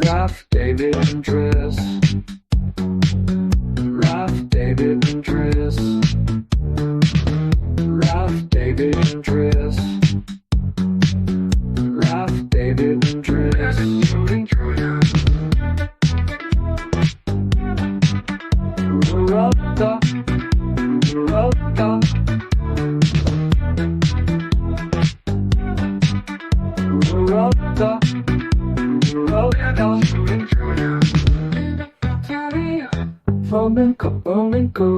Ralph, David, and Chris. Ralph, David, and Chris. Ralph, David, and Chris. Ralph, David, and Chris. Neuropa, Neuropa. Neuropa, Neuropa. Flamenco, flamenco.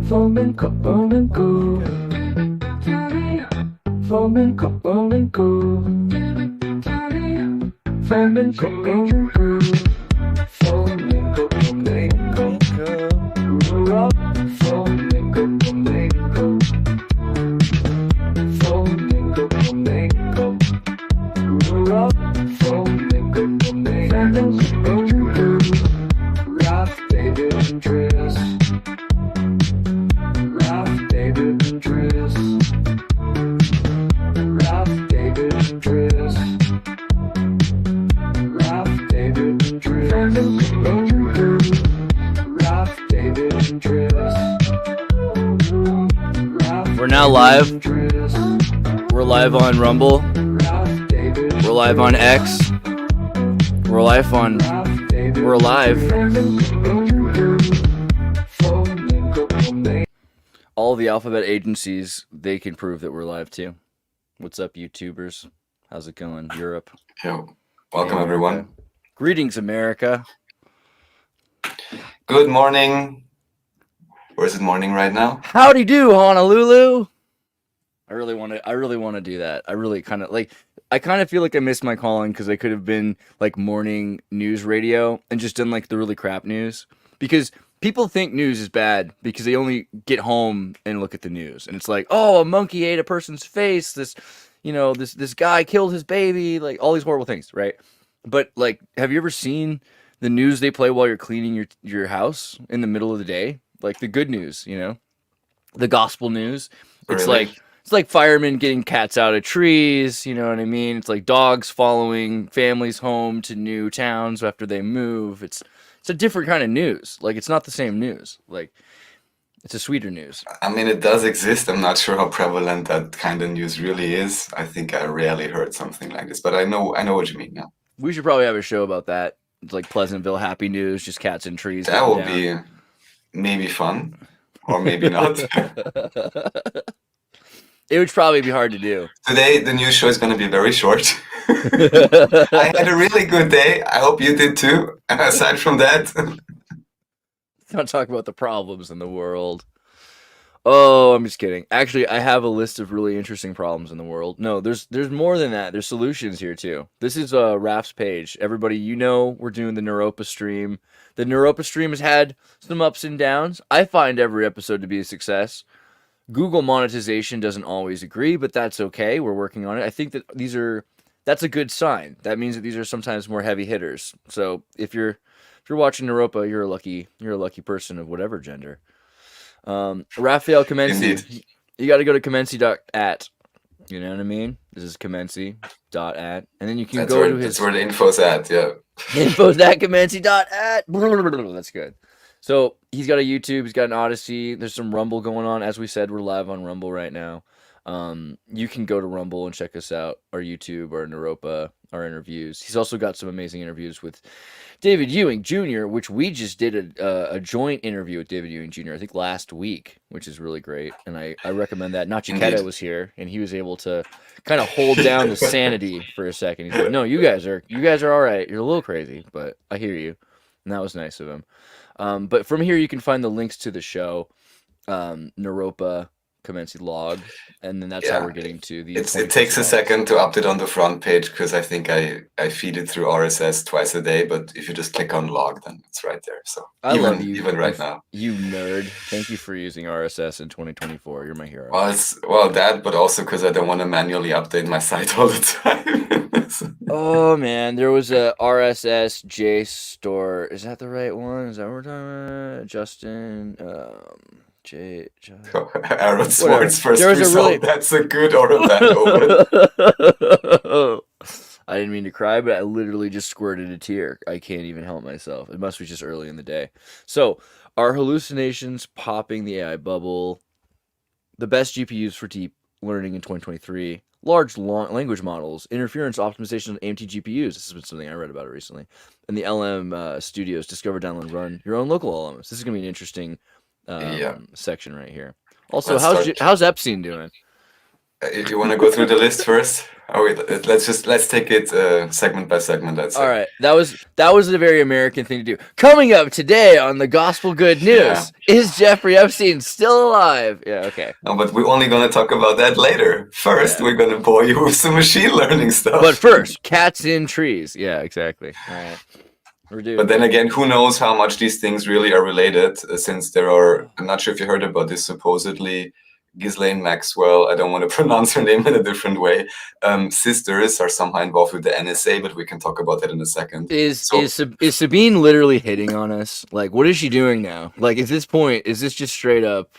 Flamenco, flamenco. Flamenco, flamenco. Flamenco, flamenco. Flamenco, flamenco. Flamenco, flamenco. Flamenco, flamenco. Flamenco, flamenco. Ralph, David, and Chris. Ralph, David, and Chris. Ralph, David, and Chris. Ralph, David, and Chris. Ralph, David, and Chris. We're now live. We're live on Rumble. We're live on X. We're live on. We're alive. All the alphabet agencies, they can prove that we're live too. What's up, YouTubers? How's it going? Europe. Yo, welcome everyone. Greetings, America. Good morning. Or is it morning right now? Howdy do, Honolulu. I really want to do that. I kind of feel like I missed my calling because I could have been like morning news radio and just done like the really crap news, because people think news is bad because they only get home and look at the news, and it's like, oh, a monkey ate a person's face, this guy killed his baby, like all these horrible things, right? But like, have you ever seen the news they play while you're cleaning your house in the middle of the day? Like the good news, the gospel news. It's Really? It's like firemen getting cats out of trees, you know what I mean? It's like dogs following families home to new towns after they move. It's a different kind of news. Like, it's not the same news. Like, it's a sweeter news. I mean, it does exist. I'm not sure how prevalent that kind of news really is. I think I rarely heard something like this, but I know what you mean. Yeah, We should probably have a show about that. It's like Pleasantville happy news, just cats in trees. that would be maybe fun, or maybe not. It would probably be hard to do. Today, the news show is going to be very short. I had a really good day. I hope you did too. And aside from that, Not talk about the problems in the world. Oh, I'm just kidding. Actually, I have a list of really interesting problems in the world. No, there's more than that. There's solutions here too. This is Raf's page. Everybody, we're doing the Neuropa stream. The Neuropa stream has had some ups and downs. I find every episode to be a success. Google monetization doesn't always agree, but that's okay. We're working on it. I think that that's a good sign. That means that these are sometimes more heavy hitters. So if you're watching Neuropa, you're a lucky person of whatever gender. Raphael Comenci, Indeed. you got to go to Comenci.at. You know what I mean? This is Comenci.at, and then you can go to his. That's where the info's at. Yeah. Info's at Comenci.at. That's good. So he's got a YouTube, he's got an Odyssey. There's some Rumble going on. As we said, we're live on Rumble right now. You can go to Rumble and check us out, our YouTube, our Neuropa, our interviews. He's also got some amazing interviews with David Ewing Jr., which we just did a joint interview with David Ewing Jr., I think last week, which is really great. And I recommend that. Nachiketa was here, and he was able to kind of hold down the sanity for a second. He's like, no, you guys are all right. You're a little crazy, but I hear you. And that was nice of him. But from here, you can find the links to the show, Neuropa commence log, and then that's how Yeah, we're getting to the it 24 takes a slides. second to update on the front page because I think I feed it through RSS twice a day. But if you just click on log, then it's right there. So I love you, even right now. you nerd. Thank you for using RSS in 2024. You're my hero. Well, that, but also because I don't want to manually update my site all the time. Oh man, there was a RSS JSTOR. Is that the right one? Is that what we're talking about? Justin, Aaron whatever. Swartz first There was a result. really That's a good or a bad omen. I didn't mean to cry, but I literally just squirted a tear. I can't even help myself. It must be just early in the day. So, are hallucinations popping the AI bubble? The best GPUs for deep learning in 2023. Large language models, interference optimization of AMT GPUs. This has been something I read about it recently. And the LM studios discover, download, run your own local LMs. This is going to be an interesting Yeah. section right here. Also, Let's start. how's Epstein doing? You want to go through the list first? Oh wait, let's take it segment by segment. Let's say. All right, that was a very American thing to do. Coming up today on the Gospel Good News, Yeah. is Jeffrey Epstein still alive? Yeah, okay. No, but we're only gonna talk about that later. First, Yeah. we're gonna bore you with some machine learning stuff. But first, cats in trees. Yeah, exactly. All right, we're doing. But then again, who knows how much these things really are related? Since there are, I'm not sure if you heard about this. Supposedly, Ghislaine Maxwell, I don't want to pronounce her name in a different way, sisters are somehow involved with the NSA, but we can talk about that in a second. Is Sabine literally hitting on us? Like, what is she doing now? Like, at this point, is this just straight up?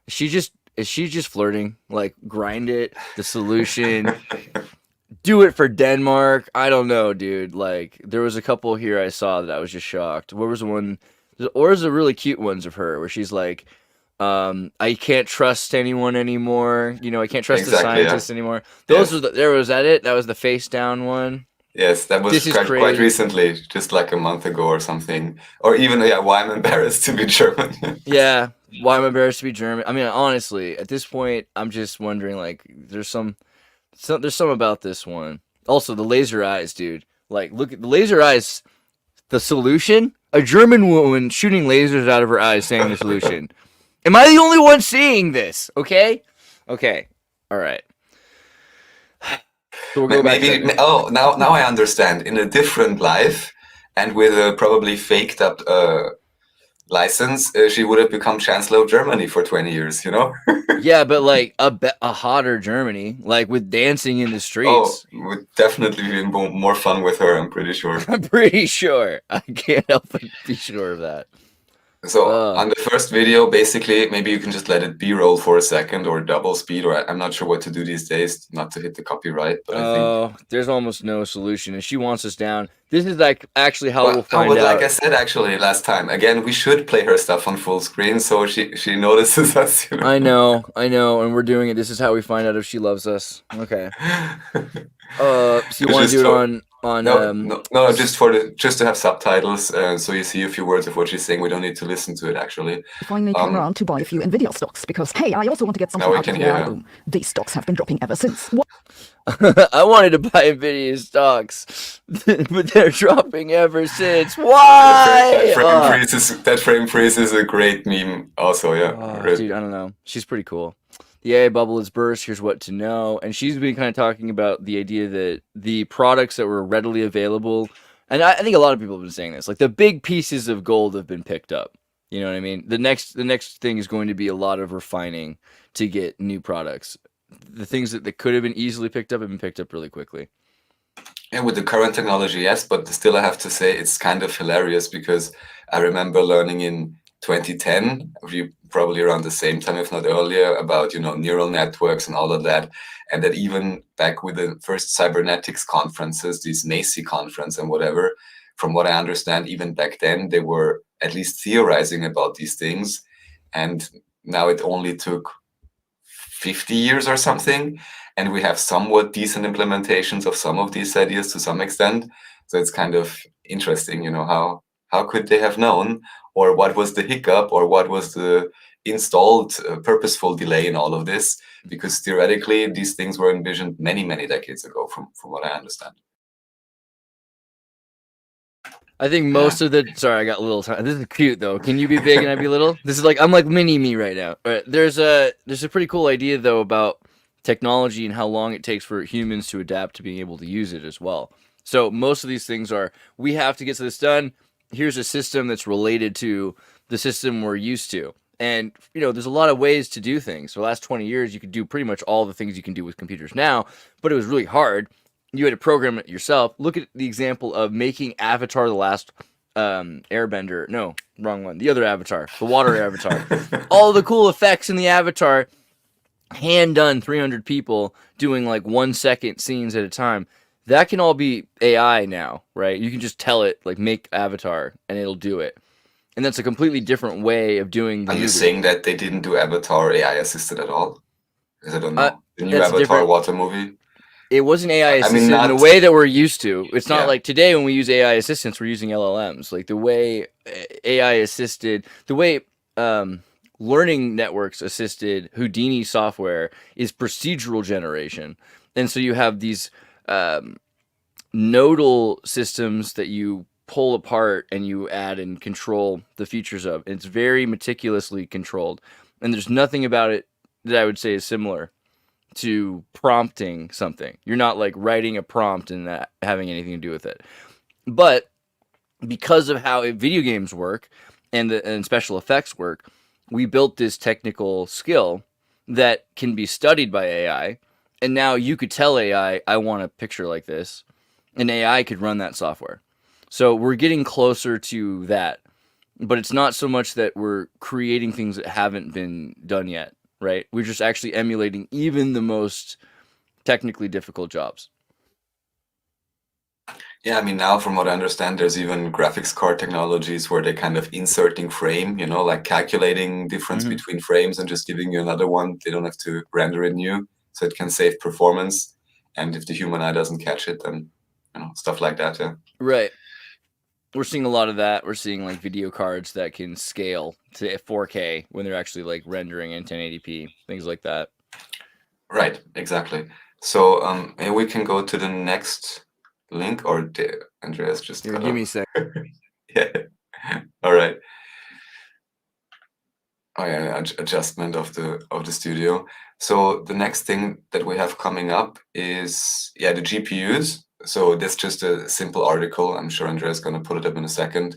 Is she just flirting? Like, grind it, the solution. Do it for Denmark. I don't know, dude. Like, there was a couple here I saw that I was just shocked. What was the one? Or is the really cute ones of her where she's like, I can't trust anyone anymore. You know, I can't trust the scientists anymore. Those were was that it? That was the face down one. Yes, that was quite recently, just like a month ago or something. Or even, why I'm embarrassed to be German. Yeah, why I'm embarrassed to be German. I mean, honestly, at this point, I'm just wondering, like, there's some about this one. Also, the laser eyes, dude. Like, look at the laser eyes. The solution? A German woman shooting lasers out of her eyes saying the solution. Am I the only one seeing this? Okay. All right. So we'll go back maybe. Now I understand. In a different life, and with a probably faked up license, she would have become Chancellor of Germany for 20 years. You know. Yeah, but like a hotter Germany, like with dancing in the streets. Oh, would definitely be more fun with her. I'm pretty sure. I'm pretty sure. I can't help but be sure of that. So on the first video, basically, maybe you can just let it B-roll for a second or double speed, or I'm not sure what to do these days, not to hit the copyright. But I think there's almost no solution, and she wants us down. This is like actually how we'll find out. Like I said, actually, last time, again, we should play her stuff on full screen so she notices us. You know? I know, and we're doing it. This is how we find out if she loves us. Okay. So you want to do it on? No, just to have subtitles, so you see a few words of what she's saying. We don't need to listen to it actually. Finally came around to buy a few Nvidia stocks because hey, I also want to get some out of the album. These stocks have been dropping ever since. I wanted to buy Nvidia stocks, but they're dropping ever since. Why? That frame freeze is a great meme. Also, yeah. Dude, I don't know. She's pretty cool. The AI bubble is burst. Here's what to know. And she's been kind of talking about the idea that the products that were readily available, and I think a lot of people have been saying this, like the big pieces of gold have been picked up. You know what I mean? The next thing is going to be a lot of refining to get new products. The things that could have been easily picked up have been picked up really quickly. And with the current technology, yes, but still I have to say it's kind of hilarious because I remember learning in 2010, probably around the same time, if not earlier, about neural networks and all of that, and that even back with the first cybernetics conferences, these Macy conference and whatever, from what I understand, even back then they were at least theorizing about these things, and now it only took 50 years or something, and we have somewhat decent implementations of some of these ideas to some extent. So it's kind of interesting, how could they have known, or what was the hiccup, or what was the installed purposeful delay in all of this? Because theoretically, these things were envisioned many, many decades ago, from what I understand. I think most of the sorry, I got a little time. This is cute though. Can you be big and I be little? This is like I'm like mini me right now. All right, there's a pretty cool idea though about technology and how long it takes for humans to adapt to being able to use it as well. So most of these things are we have to get this done. Here's a system that's related to the system we're used to. And there's a lot of ways to do things. For the last 20 years, you could do pretty much all the things you can do with computers now, but it was really hard. You had to program it yourself. Look at the example of making Avatar: The Last Airbender. No, wrong one. The other Avatar, the water Avatar. All the cool effects in the Avatar, hand done, 300 people doing like 1 second scenes at a time. That can all be AI now, right? You can just tell it like make Avatar, and it'll do it. And that's a completely different way of doing the Are you movie. saying that they didn't do Avatar AI assisted at all? Because I don't know. The new that's Avatar different. water movie? It wasn't AI I assisted mean, in the not- way that we're used to. It's not Yeah. like today when we use AI assistants, we're using LLMs. Like the way AI assisted, the way learning networks assisted Houdini software is procedural generation. And so you have these nodal systems that you pull apart and you add and control the features of. And it's very meticulously controlled. And there's nothing about it that I would say is similar to prompting something. You're not like writing a prompt and that having anything to do with it. But because of how video games work and special effects work, we built this technical skill that can be studied by AI. And now you could tell AI, I want a picture like this, and AI could run that software. So we're getting closer to that. But it's not so much that we're creating things that haven't been done yet, right? We're just actually emulating even the most technically difficult jobs. Yeah, I mean, now from what I understand, there's even graphics card technologies where they're kind of inserting frame, like calculating difference between frames and just giving you another one. They don't have to render it new, so it can save performance. And if the human eye doesn't catch it, then stuff like that. Yeah. Right. We're seeing a lot of that. We're seeing like video cards that can scale to 4K when they're actually like rendering in 1080p, things like that. Right. Exactly. So maybe we can go to the next link, or Andreas just Here, give me a sec. Yeah. All right. Oh yeah, adjustment of the studio. So the next thing that we have coming up is the GPUs. So that's just a simple article. I'm sure Andreas is going to put it up in a second.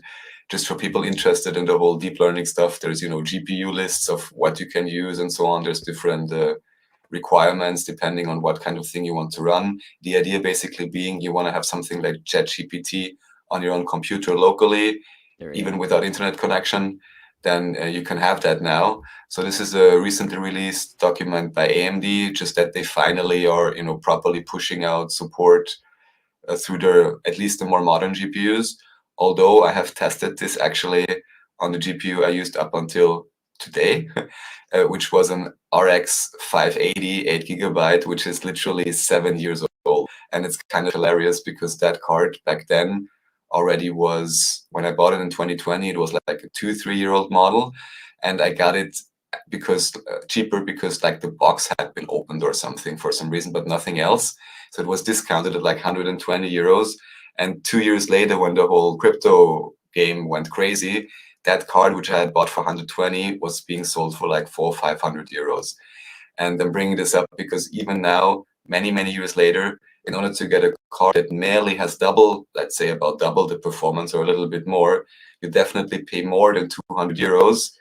Just for people interested in the whole deep learning stuff, there's GPU lists of what you can use and so on. There's different requirements depending on what kind of thing you want to run. The idea basically being you want to have something like ChatGPT on your own computer locally, even without internet connection. Then you can have that now. So this is a recently released document by AMD, just that they finally are properly pushing out support through their at least the more modern GPUs. Although I have tested this actually on the GPU I used up until today, which was an RX 580 8GB, which is literally 7 years old. And it's kind of hilarious because that card back then already was, when I bought it in 2020, it was like a 2-3 year old model. And I got it because cheaper because like the box had been opened or something for some reason, but nothing else. So it was discounted at like 120 euros. And 2 years later, when the whole crypto game went crazy, that card, which I had bought for 120, was being sold for like 400 or 500 euros. And I'm bringing this up because even now, many, many years later, in order to get a card that merely has double, let's say about double the performance or a little bit more, you definitely pay more than 200 euros.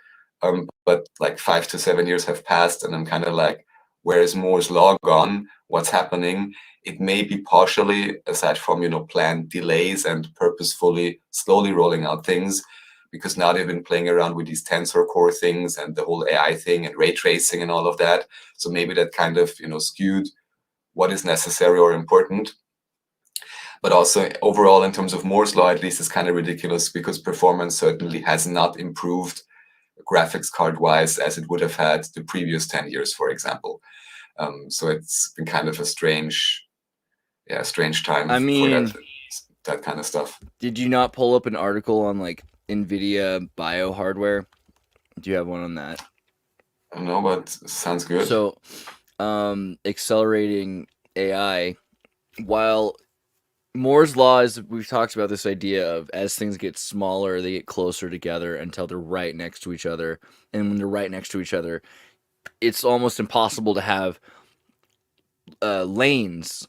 But like 5 to 7 years have passed, and I'm kind of like, where is Moore's law gone? What's happening? It may be partially, aside from planned delays and purposefully slowly rolling out things, because now they've been playing around with these tensor core things and the whole AI thing and ray tracing and all of that. So maybe that kind of skewed what is necessary or important. But also overall, in terms of Moore's law, at least, it's kind of ridiculous because performance certainly has not improved graphics card wise as it would have had the previous 10 years, for example. So it's been kind of a strange time for that kind of stuff. Did you not pull up an article on like NVIDIA bio hardware? Do you have one on that? No, but sounds good. So accelerating AI while Moore's law is, we've talked about this idea of as things get smaller, they get closer together until they're right next to each other. And when they're right next to each other, it's almost impossible to have lanes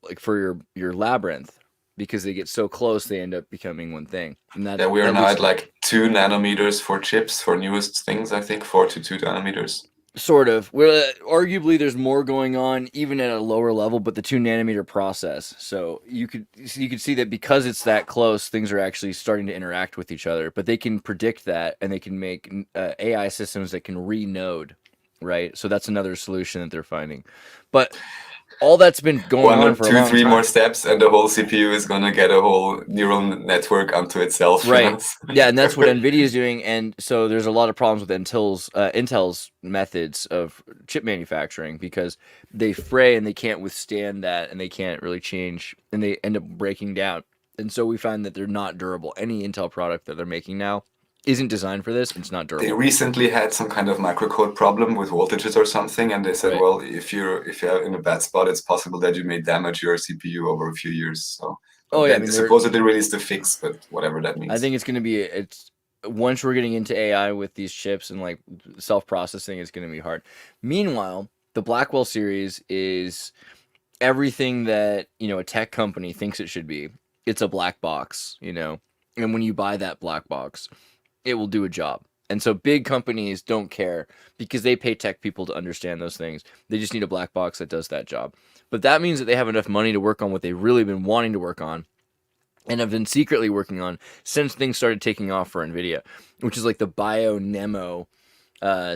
like for your labyrinth, because they get so close they end up becoming one thing. And that, Yeah, we are at now least, at like 2 nanometers for chips for newest things. I think 4 to 2 nanometers. sort of. Well, arguably, there's more going on even at a lower level, but the 2 nanometer process. So you could see that because it's that close, things are actually starting to interact with each other. But they can predict that, and they can make AI systems that can renode, right? So that's another solution that they're finding. But all that's been going on for a long 3 time. more steps, and the whole CPU is gonna get a whole neural network unto itself. Right. Yeah, and that's what NVIDIA is doing. And so there's a lot of problems with Intel's methods of chip manufacturing, because they fray and they can't withstand that, and they can't really change, and they end up breaking down. And so we find that they're not durable. Any Intel product that they're making now isn't designed for this. It's not durable. They recently had some kind of microcode problem with voltages or something, and they said, Right. well, if you're in a bad spot, it's possible that you may damage your CPU over a few years. So, Oh yeah, I they mean, supposedly released a fix, but whatever that means. I think it's going to be, once we're getting into AI with these chips and like self-processing, it's going to be hard. Meanwhile, the Blackwell series is everything that, a tech company thinks it should be. It's a black box, and when you buy that black box, it will do a job. And so big companies don't care, because they pay tech people to understand those things. They just need a black box that does that job. But that means that they have enough money to work on what they've really been wanting to work on, and have been secretly working on since things started taking off for NVIDIA, which is like the BioNemo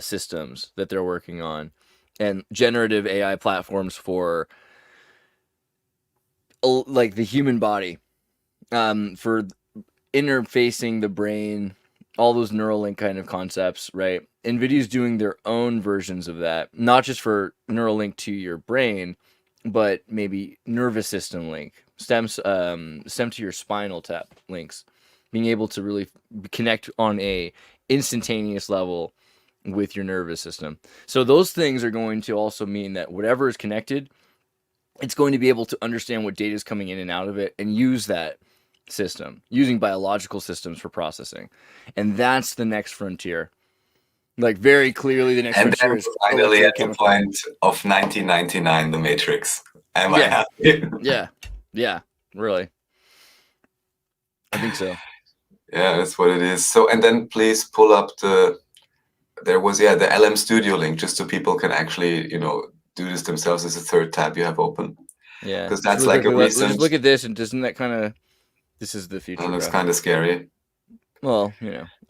systems that they're working on, and generative AI platforms for like the human body, for interfacing the brain, all those Neuralink kind of concepts, right? NVIDIA's doing their own versions of that, not just for Neuralink to your brain, but maybe nervous system link, stem to your spinal tap links, being able to really connect on a instantaneous level with your nervous system. So those things are going to also mean that whatever is connected, it's going to be able to understand what data is coming in and out of it, and use that system using biological systems for processing. And that's the next frontier. Like, very clearly the next frontier then is finally at the electrochemical. point of 1999, the Matrix. Am I Yeah. happy? Yeah, really. I think so. Yeah, that's what it is. So, and then please pull up there was the LM Studio link, just so people can actually, do this themselves. As a third tab you have open. Yeah. Because that's really like a quickly, let's recent. just look at this, and doesn't that kind of, this is the future. That looks graphic. kind of scary. Well,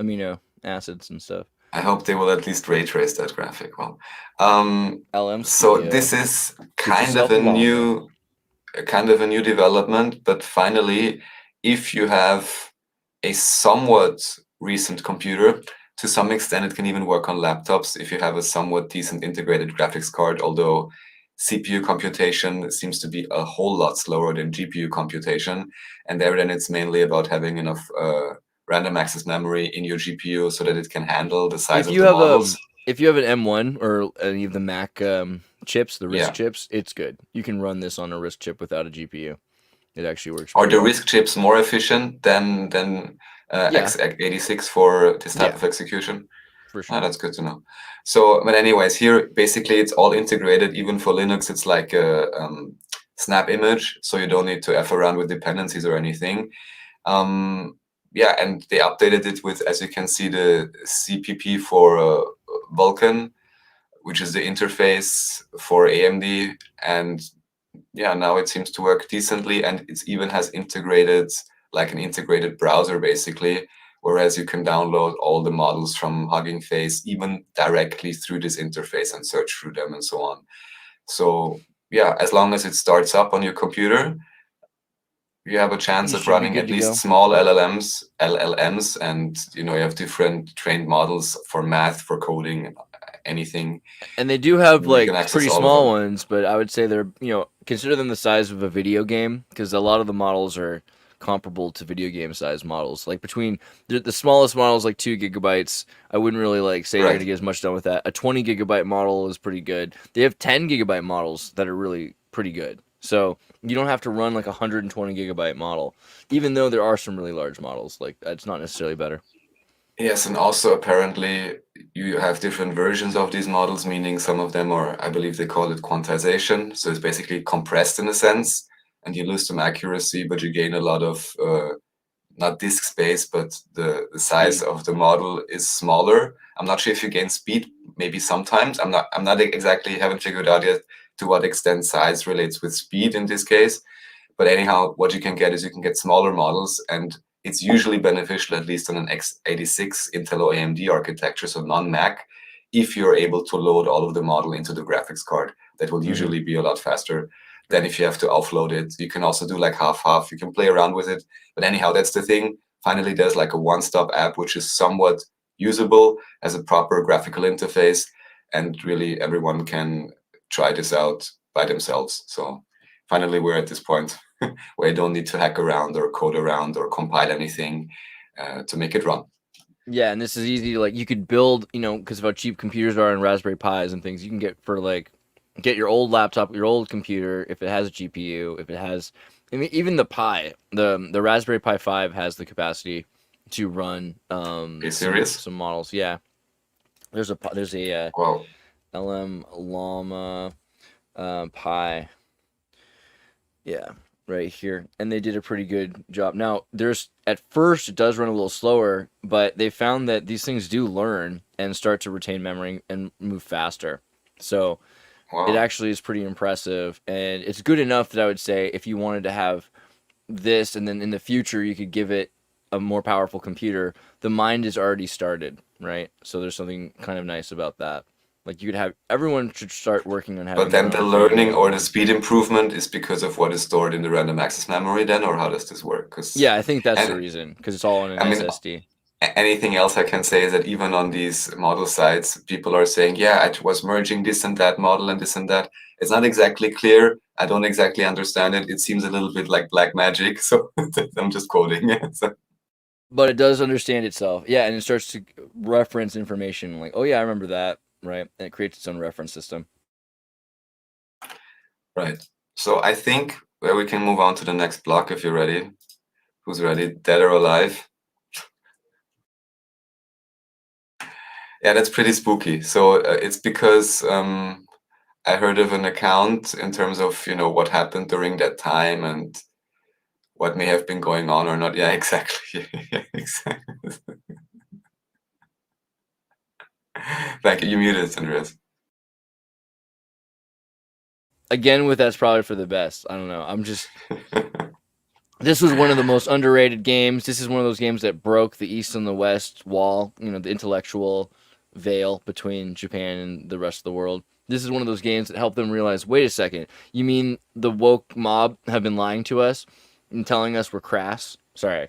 amino acids and stuff. I hope they will at least ray trace that graphic. Well, LM so Studio. this is kind of a new development, but finally, if you have a somewhat recent computer, to some extent it can even work on laptops if you have a somewhat decent integrated graphics card, although CPU computation seems to be a whole lot slower than GPU computation, and there then it's mainly about having enough random access memory in your GPU so that it can handle the size of the models. If you have an M1 or any of the Mac chips, the RISC chips, it's good. You can run this on a RISC chip without a GPU. It actually works. Are the RISC chips more efficient than x86 for this type of execution? For sure. That's good to know. So, but anyways, here basically it's all integrated. Even for Linux, it's like a snap image, so you don't need to F around with dependencies or anything. And they updated it with, as you can see, the CPP for Vulkan, which is the interface for AMD, and now it seems to work decently, and it even has integrated, like an integrated browser basically, whereas you can download all the models from Hugging Face even directly through this interface and search through them and so on. So as long as it starts up on your computer, you have a chance of running at least small LLMs, and you have different trained models for math, for coding, anything. And they do have like pretty small ones, but I would say they're, consider them the size of a video game, because a lot of the models are comparable to video game size models. Like between the smallest models, like 2 gigabytes, I wouldn't really say they're going to get as much done with that. A 20 gigabyte model is pretty good. They have 10 gigabyte models that are really pretty good. So you don't have to run like a 120 gigabyte model, even though there are some really large models. Like that's not necessarily better. Yes, and also apparently you have different versions of these models, meaning some of them are, I believe they call it quantization. So it's basically compressed in a sense, and you lose some accuracy, but you gain a lot of not disk space, but the size of the model is smaller. I'm not sure if you gain speed, maybe sometimes. I'm not exactly, haven't figured out yet to what extent size relates with speed in this case. But anyhow, what you can get is you can get smaller models, and it's usually beneficial, at least on an x86 Intel or AMD architecture, so non-Mac, if you're able to load all of the model into the graphics card. That will usually be a lot faster than if you have to offload it. You can also do like half-half. You can play around with it. But anyhow, that's the thing. Finally, there's like a one-stop app, which is somewhat usable, as a proper graphical interface, and really everyone can try this out by themselves. So finally, we're at this point where you don't need to hack around or code around or compile anything to make it run. Yeah, and this is easy to, like, you could build, you know, because of how cheap computers are and Raspberry Pis and things, you can get for like, get your old laptop, your old computer, if it has a GPU, if it has, I mean, even the Pi, the Raspberry Pi 5 has the capacity to run Are you serious? some models. Yeah, there's a Wow. LM Llama Pi. Yeah, right here. And they did a pretty good job. Now, there's at first it does run a little slower, but they found that these things do learn and start to retain memory and move faster. So Wow. it actually is pretty impressive, and it's good enough that I would say if you wanted to have this and then in the future you could give it a more powerful computer, the mind is already started, right? So there's something kind of nice about that. Like you could have, everyone should start working on having But then their the own learning family. or the speed improvement is because of what is stored in the random access memory then, or how does this work? 'Cause, Yeah, I think that's the and reason, because it's all on an I mean, SSD. anything else I can say is that even on these model sites, people are saying, yeah, I was merging this and that model and this and that. It's not exactly clear. I don't exactly understand it. It seems a little bit like black magic. So I'm just quoting. So, But it does understand itself. Yeah, and it starts to reference information like, oh yeah, I remember that, right? And it creates its own reference system. right. So I think where we can move on to the next block if you're ready. Who's ready? Dead or alive? Yeah, that's pretty spooky. So it's because I heard of an account in terms of, you know, what happened during that time and what may have been going on or not. Yeah, exactly. Yeah, exactly. Thank you. You muted, Andreas. Again, with that's probably for the best. I don't know. This was one of the most underrated games. This is one of those games that broke the East and the West wall, you know, the intellectual veil between Japan and the rest of the world. This is one of those games that helped them realize, wait a second, you mean the woke mob have been lying to us and telling us we're crass? Sorry.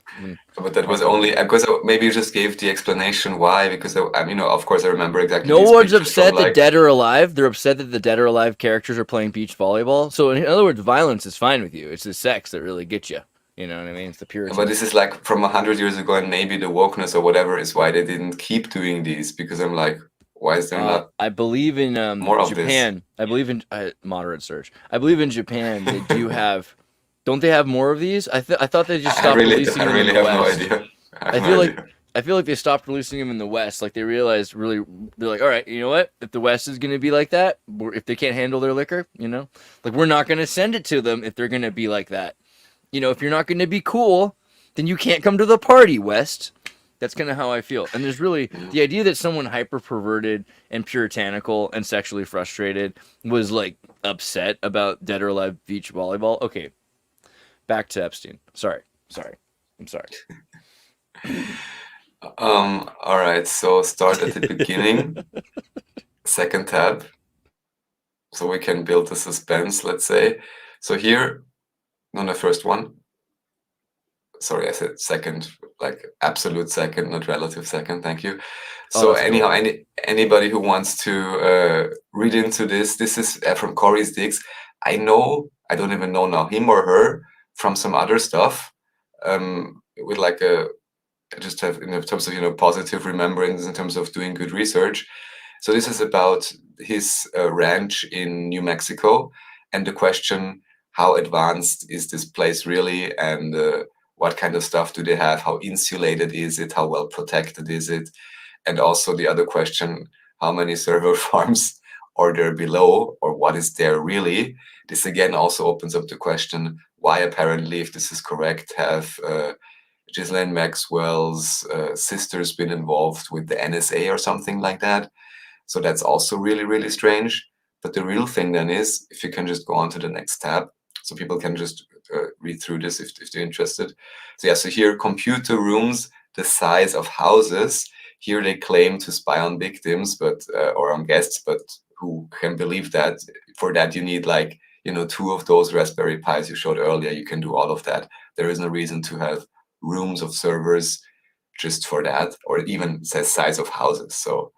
But that was only because maybe you just gave the explanation why, because you know, of course, I remember exactly. No these one's pictures from, upset that like, Dead or Alive. They're upset that the Dead or Alive characters are playing beach volleyball. So in other words, violence is fine with you. It's the sex that really gets you. You know what I mean? It's the purity. But this is like from 100 years ago, and maybe the wokeness or whatever is why they didn't keep doing these. Because I'm like, why is there not I believe in more of Japan. I believe in moderate search. I believe in Japan they do have. Don't they have more of these? I thought they just this? stopped releasing I them really in the have West. no idea. I feel like they stopped releasing them in the West. Like they realized really, they're like, all right, you know what? If the West is going to be like that, if they can't handle their liquor, you know, like we're not going to send it to them if they're going to be like that. You know, if you're not going to be cool, then you can't come to the party, West. That's kind of how I feel. And there's really the idea that someone hyper perverted and puritanical and sexually frustrated was like upset about Dead or Alive beach volleyball. Okay, back to Epstein. Sorry. I'm sorry. All right. So start at the beginning. Second tab. So we can build the suspense. Let's say. So here, no, the first one. Sorry, I said second, like absolute second, not relative second. Thank you. So anyhow, anybody who wants to read into this is from Corey's digs. I know, I don't even know now, him or her, from some other stuff, with like I just have in terms of, you know, positive remembrance in terms of doing good research. So this is about his ranch in New Mexico, and the question: how advanced is this place really, and what kind of stuff do they have? How insulated is it? How well protected is it? And also the other question, how many server farms are there below, or what is there really? This again also opens up the question, why apparently, if this is correct, have Ghislaine Maxwell's sisters been involved with the NSA or something like that? So that's also really, really strange. But the real thing then is, if you can just go on to the next tab, so people can just read through this if they're interested. So yeah, so here, computer rooms the size of houses. Here they claim to spy on victims, but or on guests, but who can believe that? For that you need like, you know, 2 of those Raspberry Pis you showed earlier. You can do all of that. There is no reason to have rooms of servers just for that, or it even says size of houses. So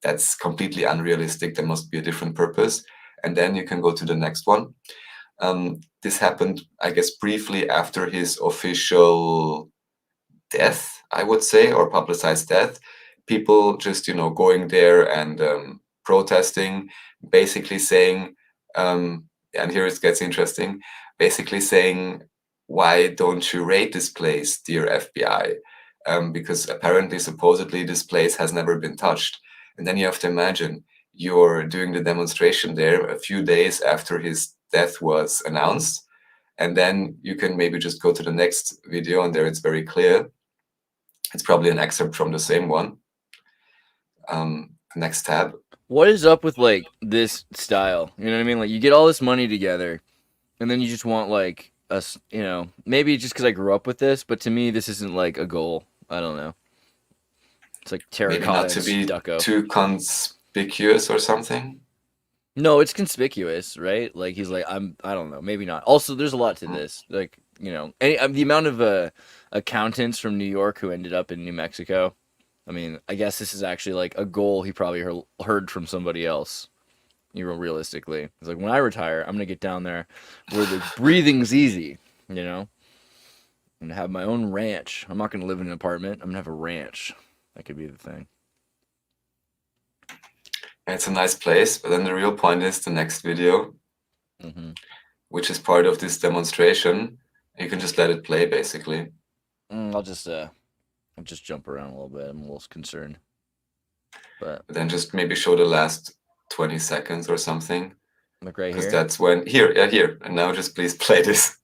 that's completely unrealistic. There must be a different purpose. And then you can go to the next one. This happened, I guess, briefly after his official death, I would say, or publicized death. People just, you know, going there and protesting, basically saying, and here it gets interesting, basically saying, why don't you raid this place, dear FBI? Because apparently, supposedly, this place has never been touched. And then you have to imagine you're doing the demonstration there a few days after his death was announced. And then you can maybe just go to the next video, and there it's very clear. It's probably an excerpt from the same one. Next tab. What is up with like this style? You know what I mean? Like you get all this money together, and then you just want like us, you know, maybe just because I grew up with this, but to me this isn't like a goal. I don't know. It's like terracotta. Maybe not to be stucco. too conspicuous or something. No, it's conspicuous, right? Like he's like, I don't know, maybe not. Also, there's a lot to this. Like, you know, the amount of accountants from New York who ended up in New Mexico. I mean, I guess this is actually like a goal he probably heard from somebody else. You know, realistically, it's like when I retire, I'm gonna get down there where the breathing's easy. You know, I'm gonna have my own ranch. I'm not gonna live in an apartment. I'm gonna have a ranch. That could be the thing. It's a nice place, but then the real point is the next video, which is part of this demonstration. You can just let it play, basically. I'll just jump around a little bit. I'm a little concerned, but then just maybe show the last 20 seconds or something. Like right here. Because that's when here, and now just please play this.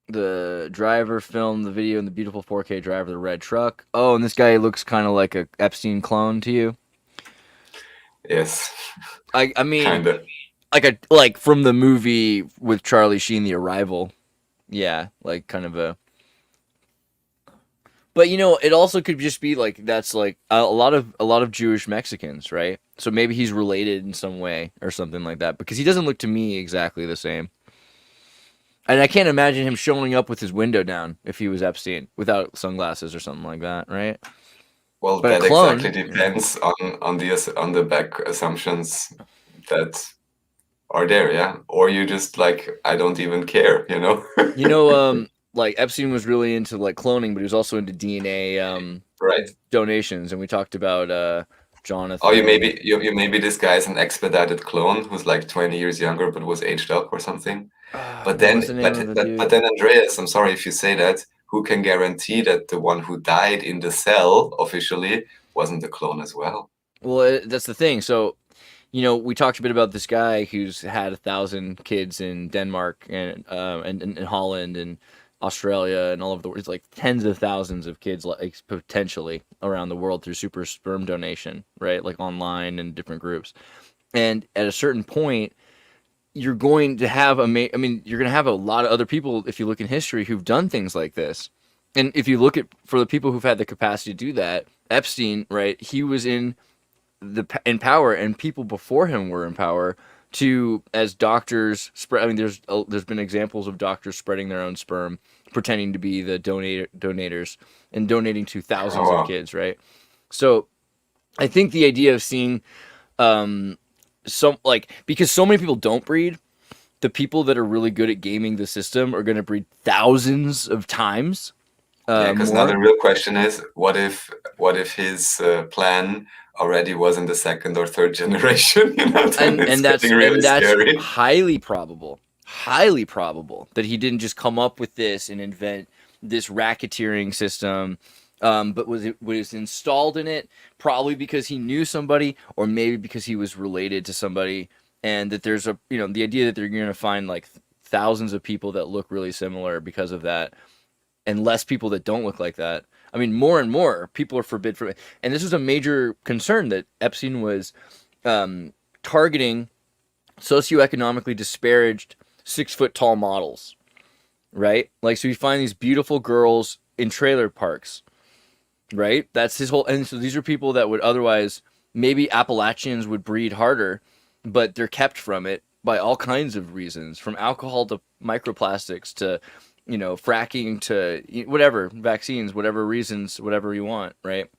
The driver filmed the video in the beautiful 4K drive of the red truck. Oh, and this guy looks kind of like a Epstein clone to you. Yes. I mean, kinda. like from the movie with Charlie Sheen, The Arrival. Yeah, like kind of a. But you know, it also could just be like that's like a lot of Jewish Mexicans, right? So maybe he's related in some way or something like that, because he doesn't look to me exactly the same. And I can't imagine him showing up with his window down if he was Epstein without sunglasses or something like that, right? Well, But a that clone, exactly depends on the back assumptions that are there, yeah. Or you just like, I don't even care, you know. You know, like Epstein was really into like cloning, but he was also into DNA right donations, and we talked about Jonathan. Oh, you maybe this guy is an expedited clone who's like 20 years younger but was aged up or something. But then Andreas, I'm sorry if you say that, who can guarantee that the one who died in the cell officially wasn't a clone as well? Well, that's the thing. So, you know, we talked a bit about this guy who's had 1,000 kids in Denmark and in Holland and Australia and all over the world. It's like tens of thousands of kids, like potentially around the world through super sperm donation, right? Like online and different groups. And at a certain point, you're going to have you're going to have a lot of other people, if you look in history, who've done things like this. And if you look at, for the people who've had the capacity to do that, Epstein, right? He was in power, and people before him were in power to, as doctors spread. I mean, there's been examples of doctors spreading their own sperm, pretending to be the donators and donating to thousands of kids, right? So, I think the idea of seeing, because so many people don't breed, the people that are really good at gaming the system are going to breed thousands of times. Because now the real question is, what if his plan already was in the second or third generation? You know, and that's scary. highly probable. highly probable that he didn't just come up with this and invent this racketeering system, but was installed in it probably because he knew somebody, or maybe because he was related to somebody, and that there's a the idea that they're going to find like thousands of people that look really similar because of that, and less people that don't look like that. I mean, more and more people are forbid from it, and this was a major concern that Epstein was targeting socioeconomically disparaged 6 foot tall models, right? Like, so you find these beautiful girls in trailer parks, right? That's his whole, and so these are people that would otherwise, maybe Appalachians would breed harder, but they're kept from it by all kinds of reasons, from alcohol to microplastics to, fracking to whatever, vaccines, whatever reasons, whatever you want, right?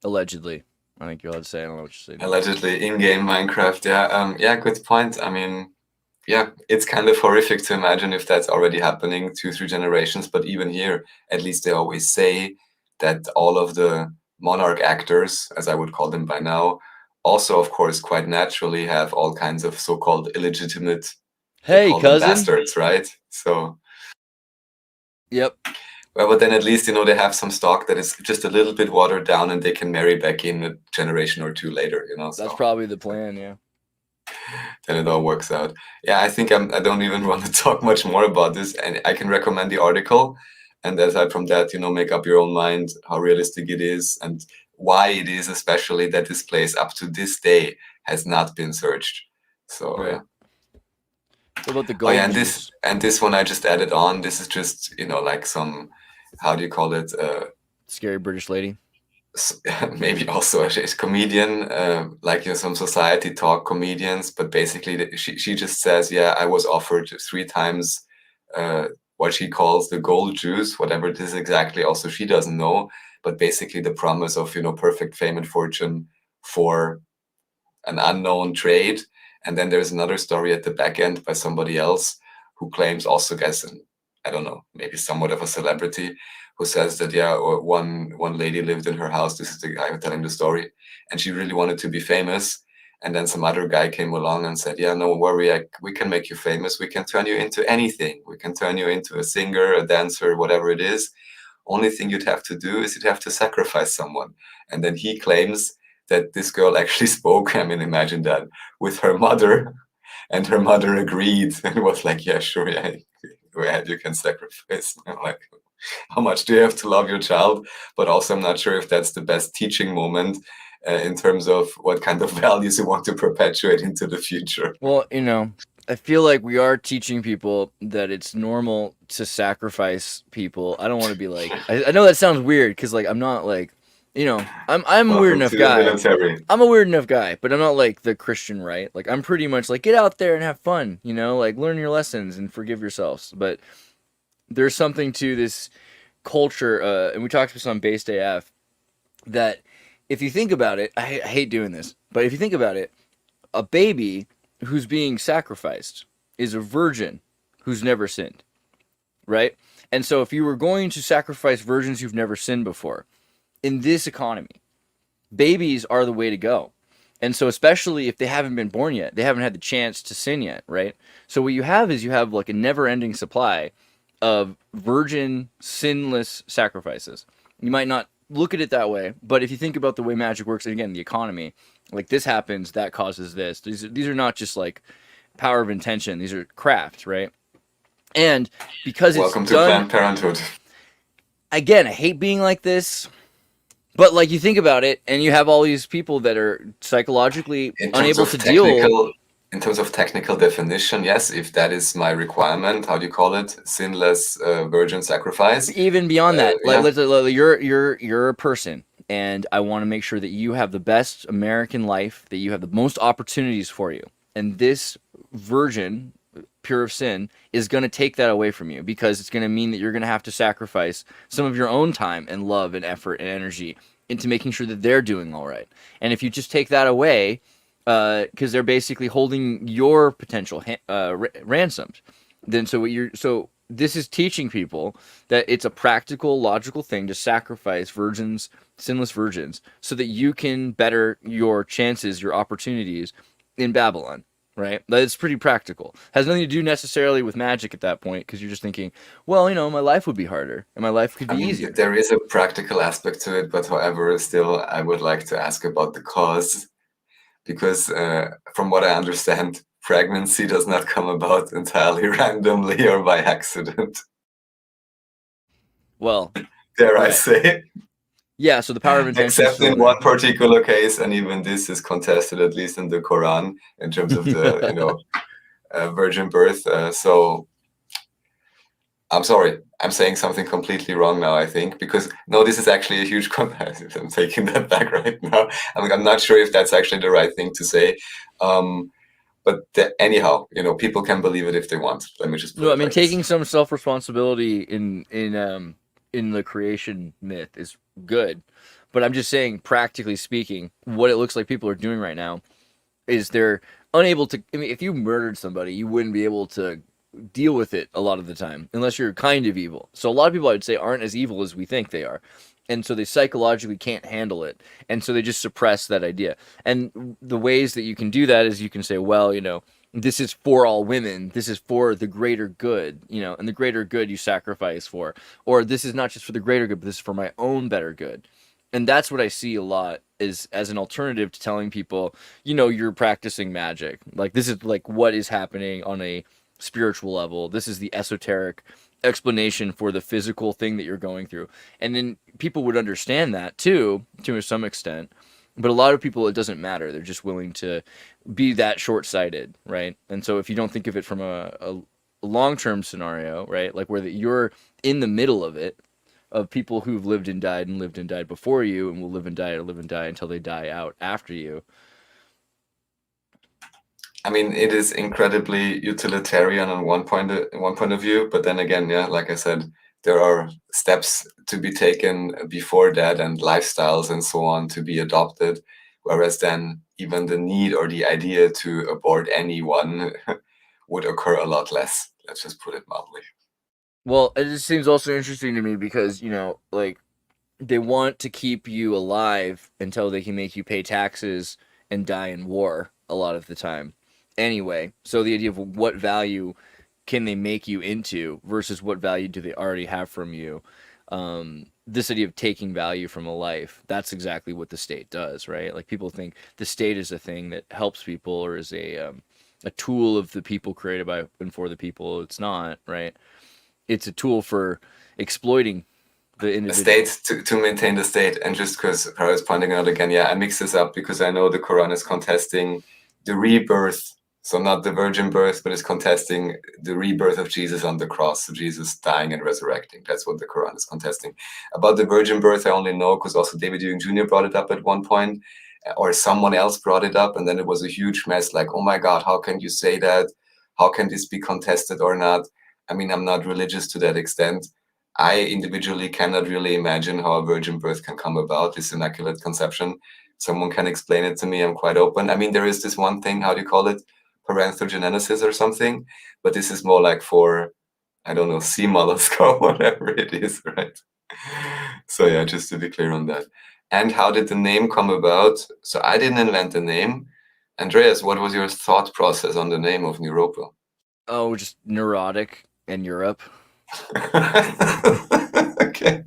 Allegedly. I think you're allowed to say. I don't know what you're saying. Allegedly, in-game Minecraft. Yeah, good point. I mean, yeah, it's kind of horrific to imagine if that's already happening 2-3 generations. But even here, at least they always say that all of the monarch actors, as I would call them by now, also, of course, quite naturally have all kinds of so-called illegitimate, cousin, bastards, right? So, yep. Well, but then at least, they have some stock that is just a little bit watered down and they can marry back in a generation or two later, So That's probably the plan, yeah. Then it all works out. Yeah, I think I don't even want to talk much more about this, and I can recommend the article. And aside from that, make up your own mind how realistic it is and why it is, especially that this place up to this day has not been searched. So, Right. yeah. What about the gold? Oh, yeah, and this one I just added on. This is just, like some, how do you call it? Scary British lady. Maybe also a comedian, like some society talk comedians, but basically she just says, yeah, I was offered 3 times what she calls the gold juice, whatever it is exactly. Also, she doesn't know, but basically the promise of perfect fame and fortune for an unknown trade. And then there's another story at the back end by somebody else who claims, also guess, I don't know, maybe somewhat of a celebrity, who says that, yeah, or one lady lived in her house. This is the guy telling the story, and she really wanted to be famous. And then some other guy came along and said, yeah, no worry, we can make you famous. We can turn you into anything. We can turn you into a singer, a dancer, whatever it is. Only thing you'd have to do is you'd have to sacrifice someone. And then he claims that this girl actually spoke, I mean, imagine that, with her mother, and her mother agreed and was like, yeah, sure, yeah, you can sacrifice. I'm like, how much do you have to love your child? But also, I'm not sure if that's the best teaching moment in terms of what kind of values you want to perpetuate into the future. Well, I feel like we are teaching people that it's normal to sacrifice people. I don't want to be like, I know that sounds weird because, like, I'm not like, I'm a weird enough guy. I'm a weird enough guy, but I'm not like the Christian right. Like, I'm pretty much like, get out there and have fun, like learn your lessons and forgive yourselves. But there's something to this culture, and we talked about this on Based AF, that if you think about it, I hate doing this, but if you think about it, a baby who's being sacrificed is a virgin who's never sinned, right? And so if you were going to sacrifice virgins who've never sinned before, in this economy, babies are the way to go. And so especially if they haven't been born yet, they haven't had the chance to sin yet, right? So what you have is like a never-ending supply of virgin, sinless sacrifices. You might not look at it that way, but if you think about the way magic works, and again, the economy, like this happens, that causes this. These are not just like power of intention. These are crafts, right? And because Welcome it's to done, Planned Parenthood. Again, I hate being like this, but like you think about it, and you have all these people that are psychologically unable to deal. In terms of technical definition, yes, if that is my requirement, how do you call it? Sinless virgin sacrifice. Even beyond that, yeah. you're a person, and I want to make sure that you have the best American life, that you have the most opportunities for you. And this virgin, pure of sin, is going to take that away from you, because it's going to mean that you're going to have to sacrifice some of your own time and love and effort and energy into making sure that they're doing all right. And if you just take that away, because they're basically holding your potential ransomed, then so this is teaching people that it's a practical, logical thing to sacrifice virgins, sinless virgins, so that you can better your chances, your opportunities in Babylon. right? It's pretty practical. Has nothing to do necessarily with magic at that point, because you're just thinking, well, my life would be harder and my life could be easier. There is a practical aspect to it, but however, still, I would like to ask about the cause, because from what I understand, pregnancy does not come about entirely randomly or by accident. Well, dare I say. Yeah, so the power of intention. Except in one particular case, and even this is contested, at least in the Quran, in terms of the virgin birth. So I'm sorry, I'm saying something completely wrong now, I think, because no, this is actually a huge contest. I'm taking that back right now. I'm not sure if that's actually the right thing to say. But anyhow, people can believe it if they want. Let me just put it like taking this. some self-responsibility in the creation myth is good. But I'm just saying, practically speaking, what it looks like people are doing right now is they're unable to. I mean, if you murdered somebody, you wouldn't be able to deal with it a lot of the time, unless you're kind of evil. So a lot of people, I would say, aren't as evil as we think they are. And so they psychologically can't handle it. And so they just suppress that idea. And the ways that you can do that is you can say, well, this is for all women. This is for the greater good, and the greater good you sacrifice for. Or this is not just for the greater good, but this is for my own better good. And that's what I see a lot is as an alternative to telling people, you're practicing magic. Like, this is like what is happening on a spiritual level. This is the esoteric explanation for the physical thing that you're going through. And then people would understand that too, to some extent. But a lot of people, it doesn't matter. They're just willing to be that short-sighted, right? And so if you don't think of it from a long-term scenario, right, like where you're in the middle of it, of people who've lived and died before you and will live and die until they die out after you. I mean, it is incredibly utilitarian on one point of view, but then again, yeah, like I said, there are steps to be taken before that and lifestyles and so on to be adopted, whereas then even the need or the idea to abort anyone would occur a lot less. Let's just put it mildly. Well, it just seems also interesting to me because, like, they want to keep you alive until they can make you pay taxes and die in war a lot of the time. Anyway, so the idea of what value can they make you into versus what value do they already have from you. This idea of taking value from a life, that's exactly what the state does, right? Like, people think the state is a thing that helps people or is a tool of the people created by and for the people. It's not, right? It's a tool for exploiting the individual. State to maintain the state. And just because I was pointing out again, yeah, I mix this up because I know the Quran is contesting the rebirth. So not the virgin birth, but it's contesting the rebirth of Jesus on the cross. So Jesus dying and resurrecting. That's what the Quran is contesting. About the virgin birth, I only know because also David Ewing Jr. brought it up at one point, or someone else brought it up. And then it was a huge mess. Like, oh my God, how can you say that? How can this be contested or not? I mean, I'm not religious to that extent. I individually cannot really imagine how a virgin birth can come about, this immaculate conception. Someone can explain it to me. I'm quite open. I mean, there is this one thing, how do you call it? Parentogenesis or something, but this is more like for, I don't know, sea mollusk or whatever it is, right? So yeah, just to be clear on that. And how did the name come about? So I didn't invent the name. Andreas, what was your thought process on the name of Neuropa? Oh, just neurotic in Europe. Okay.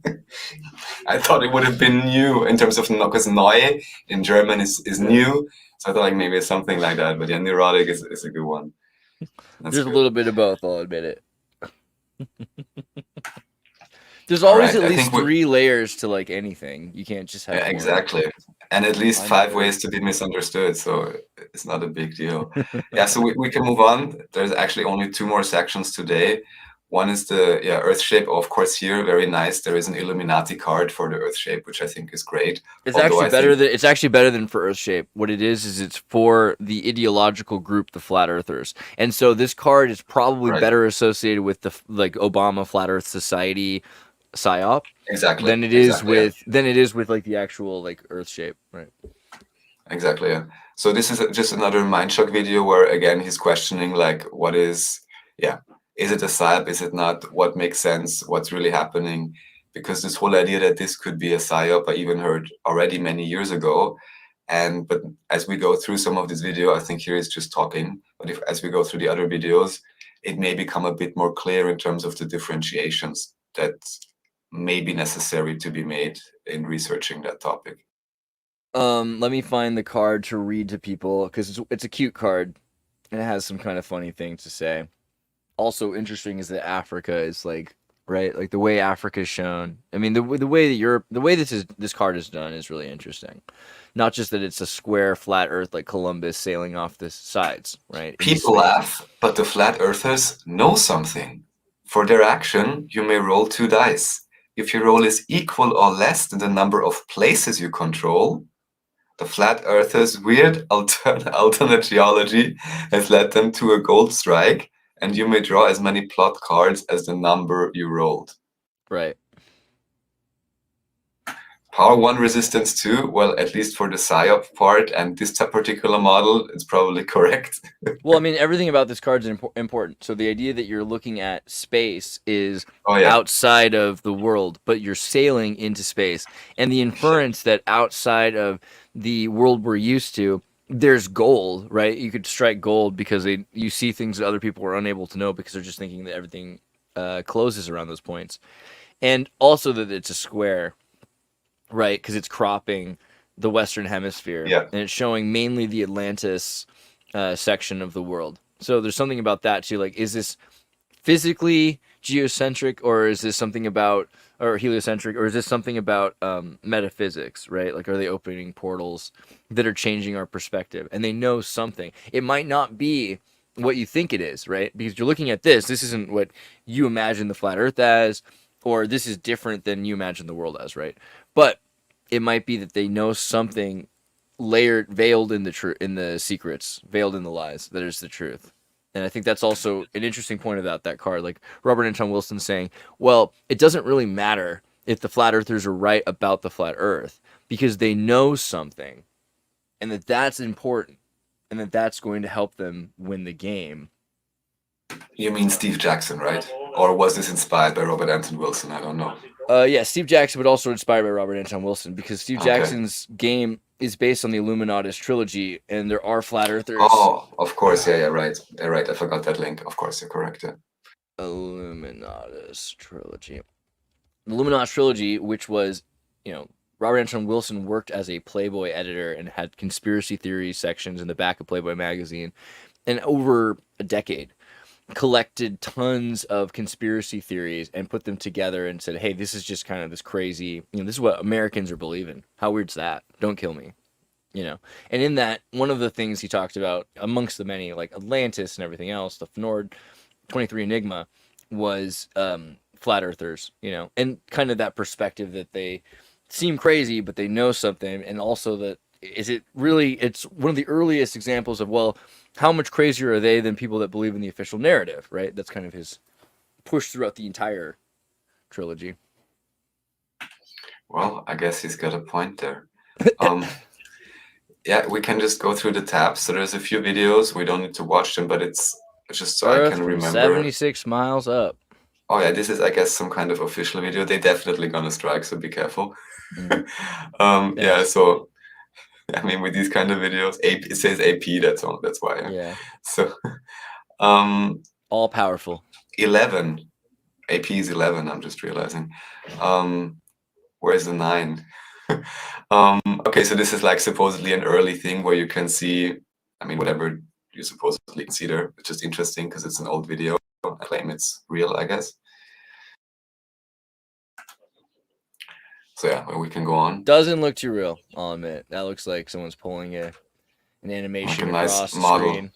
I thought it would have been new in terms of, because neu in German is new. So I thought like maybe it's something like that. But yeah, neurotic is a good one. There's a little bit of both, I'll admit it. There's always at least 3 layers to like anything. You can't just have. Yeah, exactly. And at least 5 ways to be misunderstood. So it's not a big deal. Yeah, so we can move on. There's actually only 2 more sections today. One is the Earth shape. Of course, here, very nice. There is an Illuminati card for the Earth shape, which I think is great. It's actually better than for Earth shape. What it is it's for the ideological group, the Flat Earthers. And so this card is probably better associated with the Obama Flat Earth Society psyop than it is with like the actual like Earth shape, right? Exactly. Yeah. So this is just another mind shock video where again he's questioning like what is is it a psyop? Is it not? What makes sense? What's really happening? Because this whole idea that this could be a psyop, I even heard already many years ago. But as we go through some of this video, I think here is just talking. But as we go through the other videos, it may become a bit more clear in terms of the differentiations that may be necessary to be made in researching that topic. Let me find the card to read to people because it's a cute card and it has some kind of funny things to say. Also interesting is that Africa is like, right, like the way Africa is shown. I mean, the way that the way this card is done is really interesting. Not just that it's a square flat Earth like Columbus sailing off the sides, right? People laugh, but the flat earthers know something. For their action, you may roll 2 dice. If your roll is equal or less than the number of places you control, the flat earthers' weird alternate geology has led them to a gold strike, and you may draw as many plot cards as the number you rolled. Right. Power 1, resistance 2, well, at least for the PSYOP part and this particular model, it's probably correct. Well, I mean, everything about this card is important. So the idea that you're looking at space is outside of the world, but you're sailing into space. And the inference that outside of the world we're used to, there's gold, right? You could strike gold because you see things that other people are unable to know because they're just thinking that everything closes around those points. And also that it's a square, right? Because it's cropping the Western Hemisphere. Yeah. And it's showing mainly the Atlantis section of the world. So there's something about that too. Like, is this physically geocentric, or is this something about, or heliocentric, or is this something about metaphysics, right? Like, are they opening portals that are changing our perspective? And they know something. It might not be what you think it is, right? Because you're looking at this. This isn't what you imagine the flat Earth as, or this is different than you imagine the world as, right? But it might be that they know something layered, veiled in the secrets, veiled in the lies, that is the truth. And I think that's also an interesting point about that card. Like Robert Anton Wilson saying, well, it doesn't really matter if the flat earthers are right about the flat earth because they know something and that's important and that's going to help them win the game. You mean Steve Jackson, right? Or was this inspired by Robert Anton Wilson? I don't know. Yeah, Steve Jackson, but also inspired by Robert Anton Wilson because Steve Jackson's game is based on the Illuminatus trilogy, and there are flat earthers. Oh, of course, yeah, right. I forgot that link. Of course, you're correct. Yeah. Illuminatus trilogy. The Illuminatus trilogy, which was, Robert Anton Wilson worked as a Playboy editor and had conspiracy theory sections in the back of Playboy magazine, and over a decade collected tons of conspiracy theories and put them together and said, hey, this is just kind of this crazy, this is what Americans are believing. How weird's that? Don't kill me. And in that, one of the things he talked about, amongst the many, like Atlantis and everything else, the Fnord 23 Enigma, was flat earthers, and kind of that perspective that they seem crazy, but they know something, and also that, it's one of the earliest examples of, well, how much crazier are they than people that believe in the official narrative, right? That's kind of his push throughout the entire trilogy. Well, I guess he's got a point there. Yeah, we can just go through the tabs. So there's a few videos. We don't need to watch them, but it's just so Earth I can remember. 76 miles up. Oh yeah, this is, I guess, some kind of official video. They definitely gonna strike, so be careful. Yeah, so I mean, with these kind of videos, it says AP. That's why. Yeah. So, all powerful. 11. AP is 11. I'm just realizing. Where's the 9? Okay, so this is like supposedly an early thing where you can see, I mean, whatever you supposedly can see there. It's just interesting because it's an old video. I claim it's real, I guess. So yeah, well, we can go on. Doesn't look too real, I'll admit. That looks like someone's pulling an animation across the screen.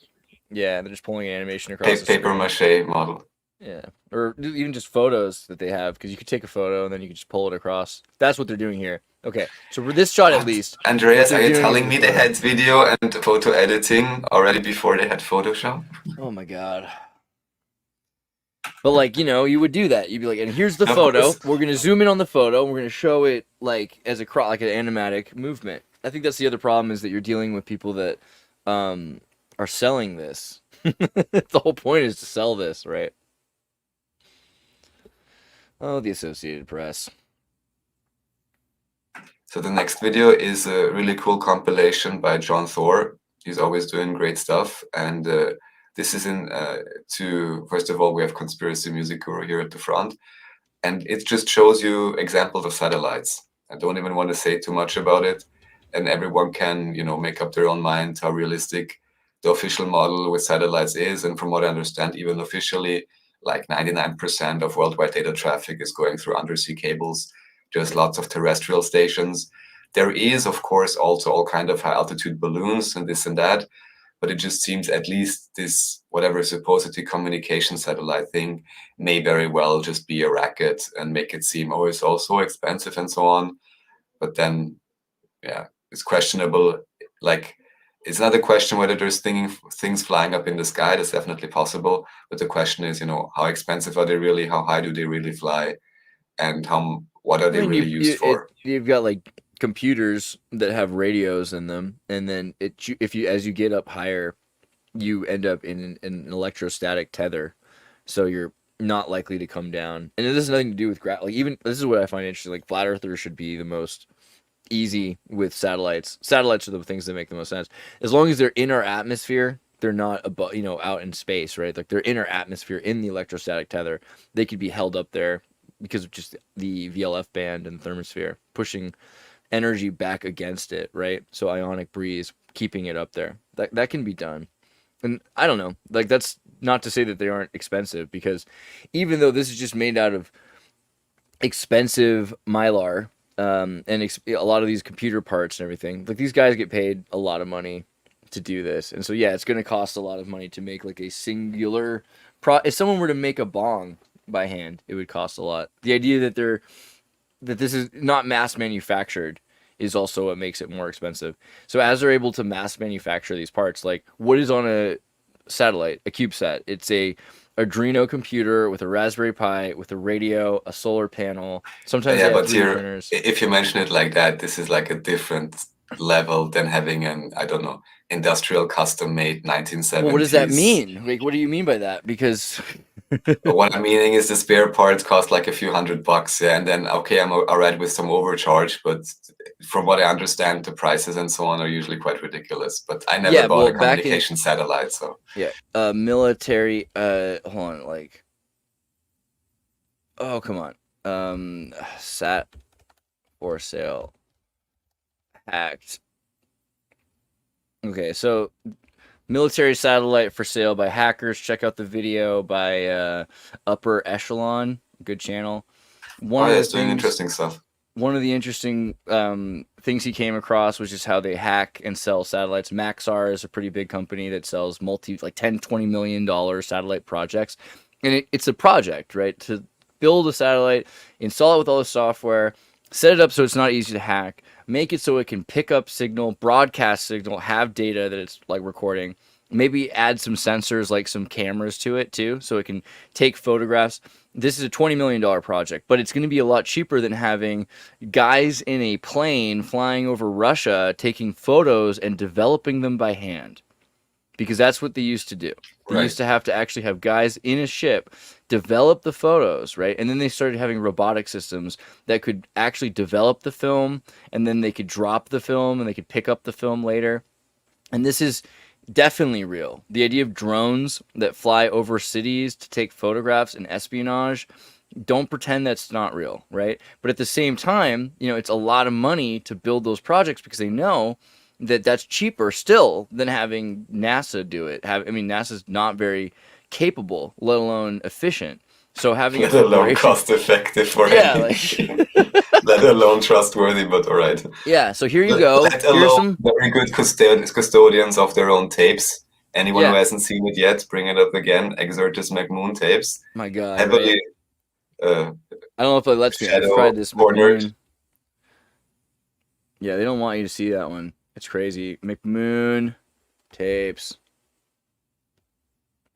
Yeah, they're just pulling an animation across the screen. Paper mache model. Yeah, or even just photos that they have, because you could take a photo and then you could just pull it across. That's what they're doing here. Okay, so for this shot at least. Andreas, are you telling me they had video and photo editing already before they had Photoshop? Oh my god. But like, you would do that. You'd be like, and here's the photo. We're going to zoom in on the photo. And we're going to show it like as like an animatic movement. I think that's the other problem, is that you're dealing with people that are selling this. The whole point is to sell this, right? Oh, the Associated Press. So the next video is a really cool compilation by John Thor. He's always doing great stuff. And this is first of all, we have Conspiracy Music Guru here at the front. And it just shows you examples of satellites. I don't even want to say too much about it. And everyone can, make up their own mind how realistic the official model with satellites is. And from what I understand, even officially, like 99% of worldwide data traffic is going through undersea cables. There's lots of terrestrial stations. There is, of course, also all kind of high altitude balloons and this and that. But it just seems at least this, whatever supposedly communication satellite thing, may very well just be a racket and make it seem, oh, it's all so expensive and so on. But then, yeah, it's questionable. Like, it's not a question whether there's things flying up in the sky. That's definitely possible. But the question is, how expensive are they really? How high do they really fly? And what are they really used for? You've got like computers that have radios in them, and then as you get up higher, you end up in an electrostatic tether, so you're not likely to come down. And it has nothing to do with like, even this is what I find interesting. Like, flat earthers should be the most easy with satellites. Satellites are the things that make the most sense. As long as they're in our atmosphere, they're not above, out in space, right? Like, they're in our atmosphere in the electrostatic tether. They could be held up there because of just the VLF band and thermosphere pushing energy back against it, right? So ionic breeze keeping it up there. That can be done. And I don't know, like, that's not to say that they aren't expensive, because even though this is just made out of expensive mylar, and a lot of these computer parts and everything, like, these guys get paid a lot of money to do this. And so, yeah, it's going to cost a lot of money to make like a singular if someone were to make a bong by hand, it would cost a lot. The idea that this is not mass manufactured is also what makes it more expensive. So as they're able to mass manufacture these parts, like, what is on a satellite, a CubeSat? It's a Arduino computer with a Raspberry Pi, with a radio, a solar panel. Sometimes they have but 3D here, printers. if you mention it like that, this is like a different level than having an, I don't know, industrial custom-made 1970s. Well, what does that mean? Like, what do you mean by that? Because what I'm meaning is the spare parts cost like a few $100, yeah, and then, okay, I'm alright with some overcharge, but from what I understand, the prices and so on are usually quite ridiculous. But I never bought a communication satellite, so yeah, military. Hold on, like, oh, come on, sat for sale, hacked. Okay, so military satellite for sale by hackers. Check out the video by Upper Echelon, good channel. It's doing interesting stuff. One of the interesting things he came across was just how they hack and sell satellites. Maxar is a pretty big company that sells like $10-20 million satellite projects. And it's a project, right? To build a satellite, install it with all the software, set it up so it's not easy to hack, make it so it can pick up signal, broadcast signal, have data that it's like recording, maybe add some sensors, like some cameras to it too, so it can take photographs. This is a $20 million project, but it's going to be a lot cheaper than having guys in a plane flying over Russia taking photos and developing them by hand. Because that's what they used to do. They used to actually have guys in a ship develop the photos, right? And then they started having robotic systems that could actually develop the film, and then they could drop the film, and they could pick up the film later. And this is definitely real. The idea of drones that fly over cities to take photographs and espionage, don't pretend that's not real, right? But at the same time, it's a lot of money to build those projects because they know that that's cheaper still than having NASA do it. NASA's not very capable, let alone efficient. So having let alone cost effective for anything. Let alone trustworthy, but all right. Yeah, so here you go. Let alone very good custodians of their own tapes. Anyone who hasn't seen it yet, bring it up again. Exertus McMoon tapes. My God. Heavily, I don't know if it lets me. I've tried this McMoon. Yeah, they don't want you to see that one. It's crazy. McMoon tapes.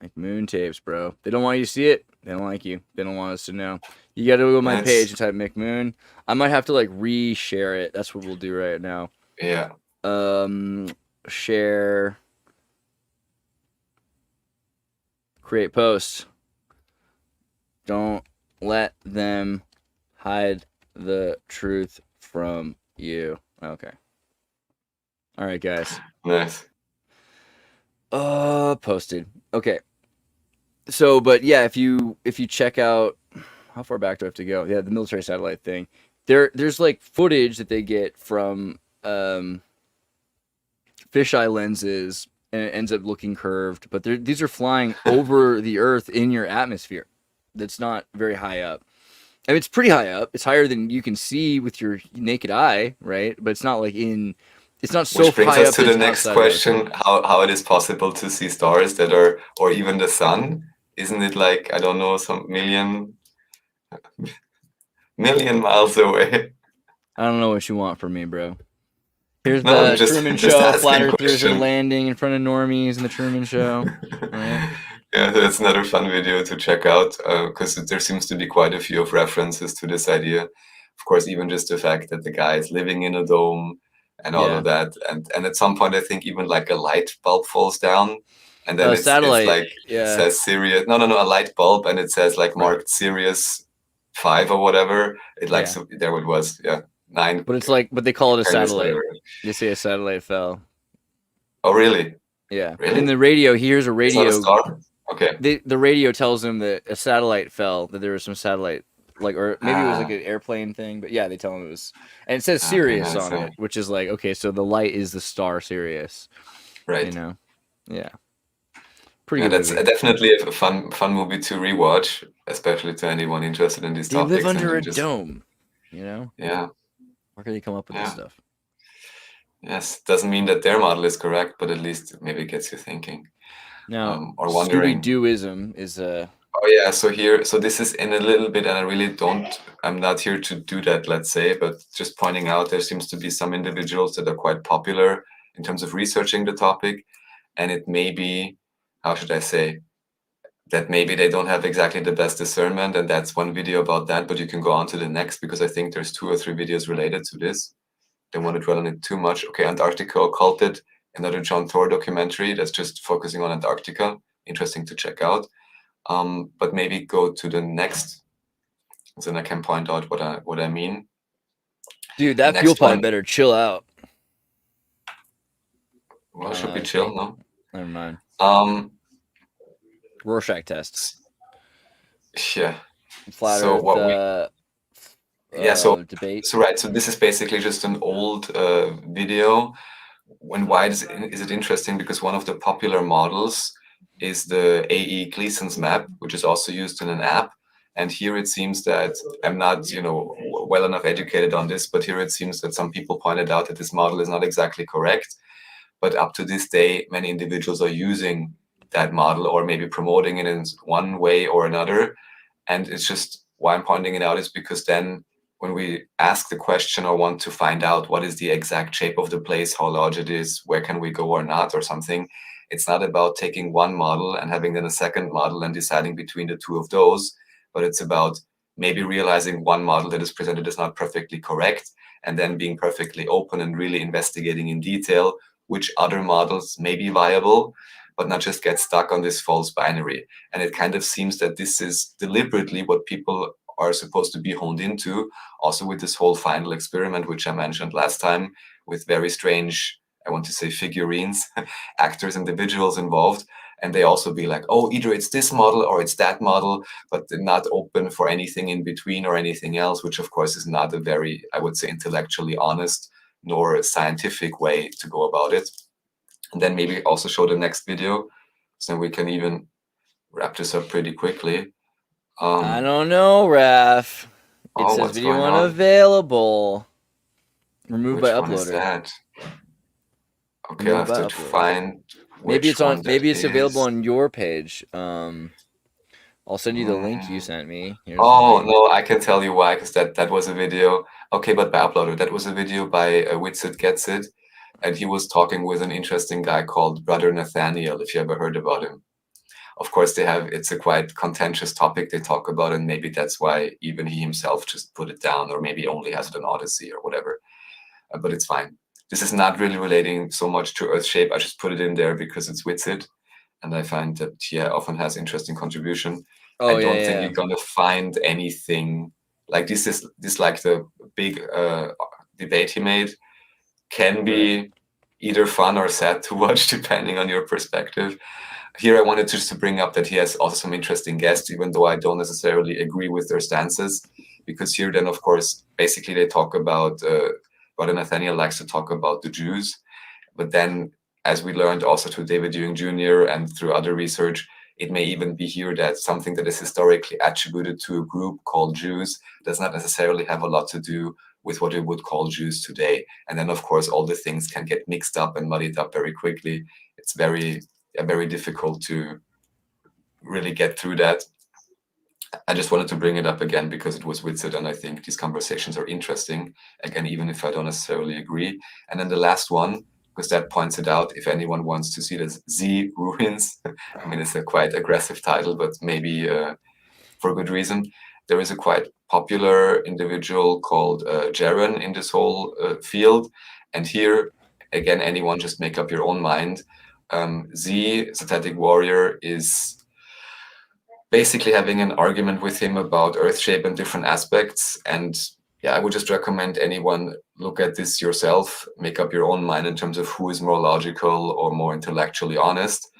McMoon tapes, bro. They don't want you to see it. They don't like you. They don't want us to know. You got to go to my page and type McMoon. I might have to like re-share it. That's what we'll do right now. Yeah. Share. Create post. Don't let them hide the truth from You. Okay. All right, guys. Nice. Posted. Okay. So, but yeah, if you check out, how far back do I have to go? Yeah, the military satellite thing. There's like footage that they get from fisheye lenses, and it ends up looking curved. But these are flying over the Earth in your atmosphere. That's not very high up. I mean, it's pretty high up. It's higher than you can see with your naked eye, right? But it's not like in. It's not so Which brings high us up to that the it's next outside of Earth. question: how it is possible to see stars that are, or even the sun? Isn't it like, I don't know, some million miles away? I don't know what you want from me, bro. Here's No, I'm the Truman just Show. Flat asking Earthers are question. landing in front of normies in the Truman Show. Right? Yeah, that's another fun video to check out, because there seems to be quite a few of references to this idea. Of course, even just the fact that the guy is living in a dome and all Yeah. of that, and at some point I think even like a light bulb falls down, and then it's Satellite. like it says Sirius. No, a light bulb, and it says like marked Sirius 5 or whatever. It like so, there it was, 9. But it's like, but they call it a carriers, satellite. whatever. They say a satellite fell. Oh, really? Yeah. Really? In the radio, he hears a It's not a radio. star? Okay. The radio tells him that a satellite fell. That there was some satellite, like, or maybe it was like an airplane thing. But yeah, they tell him it was, and it says Sirius on it, which is like, okay, so the light is the star Sirius. Right. You know. Yeah. Pretty Yeah, good that's movie. definitely a fun movie to rewatch, especially to anyone interested in these They topics. live under a dome, you know? Yeah. Where can they come up with this stuff? Yes, doesn't mean that their model is correct, but at least maybe it gets you thinking. Now, or wondering. Scooby-Dooism is a. Oh yeah, so this is in a little bit, and I really don't. I'm not here to do that, let's say, but just pointing out there seems to be some individuals that are quite popular in terms of researching the topic, and it may be, how should I say, that maybe they don't have exactly the best discernment, and that's one video about that, but you can go on to the next, because I think there's 2 or 3 videos related to this. Don't want to dwell on it too much. Okay, Antarctica Occulted, another John Thor documentary that's just focusing on Antarctica. Interesting to check out. But maybe go to the next, so then I can point out what I mean. Dude, that fuel pipe better chill out. Well, should be chill, no? Never mind. Rorschach tests. Yeah. Flat Earth. Debate. So right. So this is basically just an old video. Why is it interesting? Because one of the popular models is the A.E. Gleason's map, which is also used in an app. And here it seems that I'm not, well enough educated on this, but here it seems that some people pointed out that this model is not exactly correct. But up to this day, many individuals are using that model or maybe promoting it in one way or another. And it's just why I'm pointing it out is because then when we ask the question or want to find out what is the exact shape of the place, how large it is, where can we go or not or something, it's not about taking one model and having then a second model and deciding between the 2 of those, but it's about maybe realizing one model that is presented is not perfectly correct, and then being perfectly open and really investigating in detail which other models may be viable, but not just get stuck on this false binary. And it kind of seems that this is deliberately what people are supposed to be honed into, also with this whole final experiment, which I mentioned last time, with very strange, I want to say figurines, actors, individuals involved. And they also be like, oh, either it's this model or it's that model, but they're not open for anything in between or anything else, which of course is not a very, I would say, intellectually honest nor a scientific way to go about it. And then maybe also show the next video, so we can even wrap this up pretty quickly. I don't know, Raf. It says video unavailable. Removed by uploader. Which one is that? Okay, I have to find. Maybe it's on. Maybe it's available on your page. I'll send you the link you sent me. Here's no, I can tell you why, because that was a video. Okay, but by uploader, that was a video by Witsit Gets It, and he was talking with an interesting guy called Brother Nathaniel. If you ever heard about him. Of course, it's a quite contentious topic they talk about, and maybe that's why even he himself just put it down, or maybe only has it on Odyssey or whatever. But it's fine. This is not really relating so much to Earth shape. I just put it in there because it's Witsit, and I find that often has interesting contribution. I don't think you're gonna find anything like this. Is this like the big debate he made can be either fun or sad to watch, depending on your perspective. Here I wanted just to bring up that he has also some interesting guests, even though I don't necessarily agree with their stances, because here then, of course, basically they talk about, Brother Nathaniel likes to talk about the Jews, but then, as we learned also through David Ewing Jr. and through other research, it may even be here that something that is historically attributed to a group called Jews does not necessarily have a lot to do with what we would call Jews today. And then, of course, all the things can get mixed up and muddied up very quickly. It's very difficult to really get through that. I just wanted to bring it up again because it was with it, and I think these conversations are interesting, again, even if I don't necessarily agree. And then the last one, because that points it out, if anyone wants to see this, Z Ruins. I mean, it's a quite aggressive title, but maybe for good reason. There is a quite popular individual called Jaron in this whole field. And here, again, anyone just make up your own mind. Z, Synthetic Warrior, is basically having an argument with him about Earth shape and different aspects. And yeah, I would just recommend anyone look at this yourself, make up your own mind in terms of who is more logical or more intellectually honest.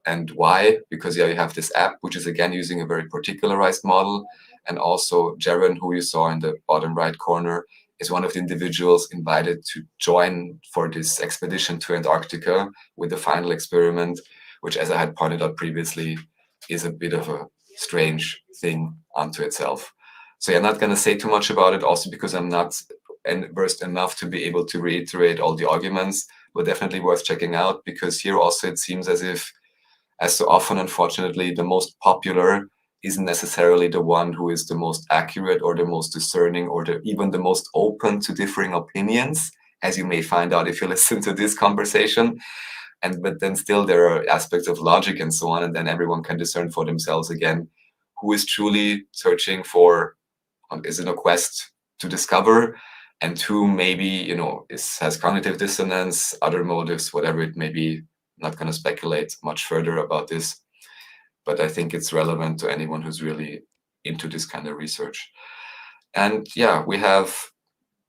And why? Because yeah, you have this app, which is again using a very particularized model. And also Jaron, who you saw in the bottom right corner, is one of the individuals invited to join for this expedition to Antarctica with the final experiment, which, as I had pointed out previously, is a bit of a strange thing unto itself. So yeah, I'm not going to say too much about it, also because I'm not versed enough to be able to reiterate all the arguments, but definitely worth checking out, because here also it seems as if, as so often, unfortunately, the most popular isn't necessarily the one who is the most accurate or the most discerning or even the most open to differing opinions, as you may find out if you listen to this conversation. But then still there are aspects of logic and so on, and then everyone can discern for themselves again who is truly searching for, is in a quest to discover, and who maybe, has cognitive dissonance, other motives, whatever it may be. Not going to speculate much further about this, but I think it's relevant to anyone who's really into this kind of research. And yeah, we have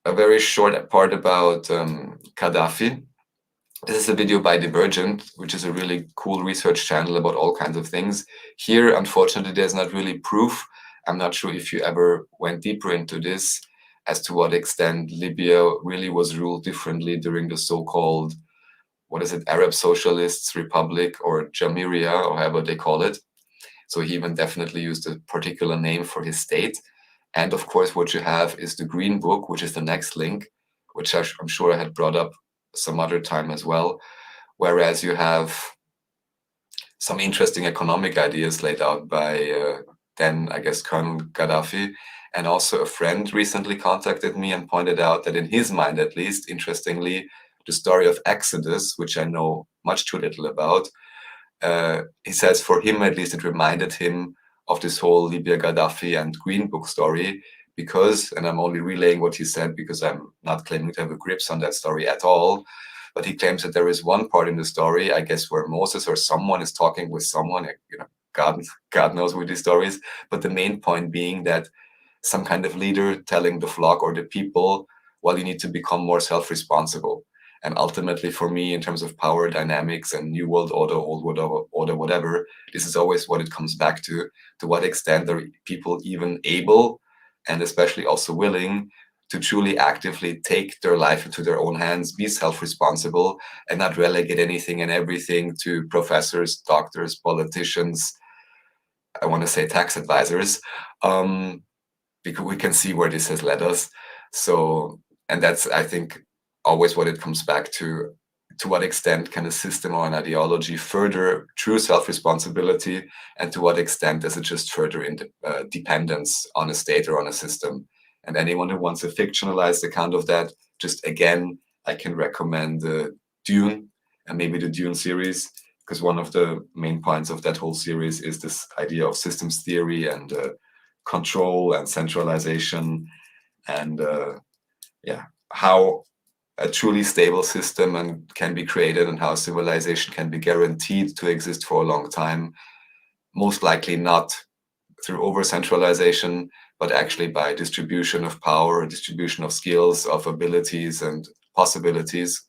a very short part about Gaddafi. This is a video by Divergent, which is a really cool research channel about all kinds of things. Here, unfortunately, there's not really proof. I'm not sure if you ever went deeper into this, as to what extent Libya really was ruled differently during the so-called, Arab Socialists Republic, or Jamiria, or however they call it. So he even definitely used a particular name for his state. And of course, what you have is the Green Book, which is the next link, which I'm sure I had brought up some other time as well. Whereas you have some interesting economic ideas laid out by then, I guess, Colonel Gaddafi. And also a friend recently contacted me and pointed out that in his mind, at least, interestingly, the story of Exodus, which I know much too little about, he says for him, at least, it reminded him of this whole Libya, Gaddafi and Green Book story, because, and I'm only relaying what he said because I'm not claiming to have a grips on that story at all, but he claims that there is one part in the story, I guess, where Moses or someone is talking with someone, God knows with these stories, but the main point being that some kind of leader telling the flock or the people, well, you need to become more self-responsible. And ultimately, for me, in terms of power dynamics and new world order, old world order, whatever, this is always what it comes back to what extent are people even able, and especially also willing, to truly actively take their life into their own hands, be self-responsible, and not relegate anything and everything to professors, doctors, politicians, I want to say tax advisors, because we can see where this has led us. So, and that's, I think, always what it comes back to what extent can a system or an ideology further true self-responsibility, and to what extent does it just further dependence on a state or on a system. And anyone who wants a fictionalized account of that, just again, I can recommend Dune, and maybe the Dune series, because one of the main points of that whole series is this idea of systems theory and control and centralization, and how a truly stable system and can be created, and how civilization can be guaranteed to exist for a long time, most likely not through over centralization, but actually by distribution of power, distribution of skills, of abilities and possibilities,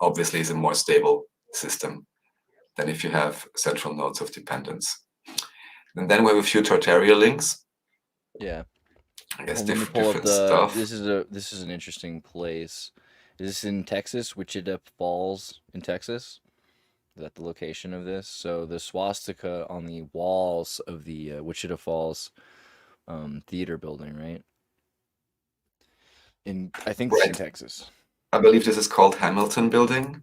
obviously is a more stable system than if you have central nodes of dependence. And then we have a few tertiary links. Yeah. I guess Well, let me pull up different stuff. This is an interesting place. Is this in Texas? Wichita Falls in Texas? Is that the location of this? So the swastika on the walls of the Wichita Falls theater building, right? I think it's in Texas. I believe this is called Hamilton Building.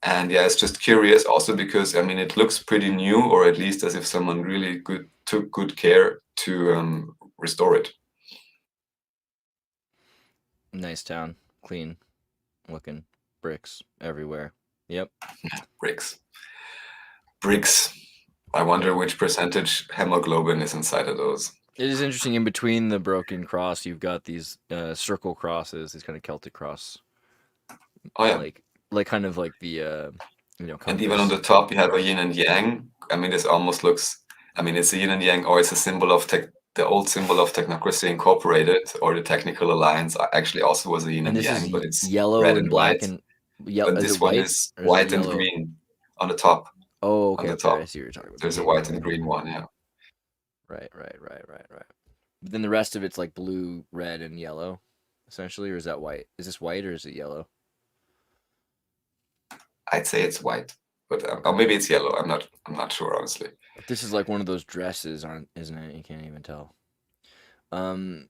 And yeah, it's just curious also because, I mean, it looks pretty new, or at least as if someone really took good care to restore it. Nice town, clean looking, bricks everywhere. Yep. Bricks. I wonder which percentage hemoglobin is inside of those. It is interesting. In between the broken cross, you've got these circle crosses, these kind of Celtic cross. Oh yeah. Like kind of like the and even on the top you have a yin and yang. I mean, this almost looks, I mean, it's a yin and yang, or it's a symbol of the old symbol of Technocracy Incorporated, or the Technical Alliance actually also was a yin and yang, but it's yellow red and black white. and yellow. But this one is white and green on the top. Oh, okay. On the top. I see what you're talking about. There's a white and green one, yeah. Right. But then the rest of it's like blue, red, and yellow, essentially, or is that white? Is this white or is it yellow? I'd say it's white, but or maybe it's yellow. I'm not sure, honestly. This is like one of those dresses, isn't it? You can't even tell.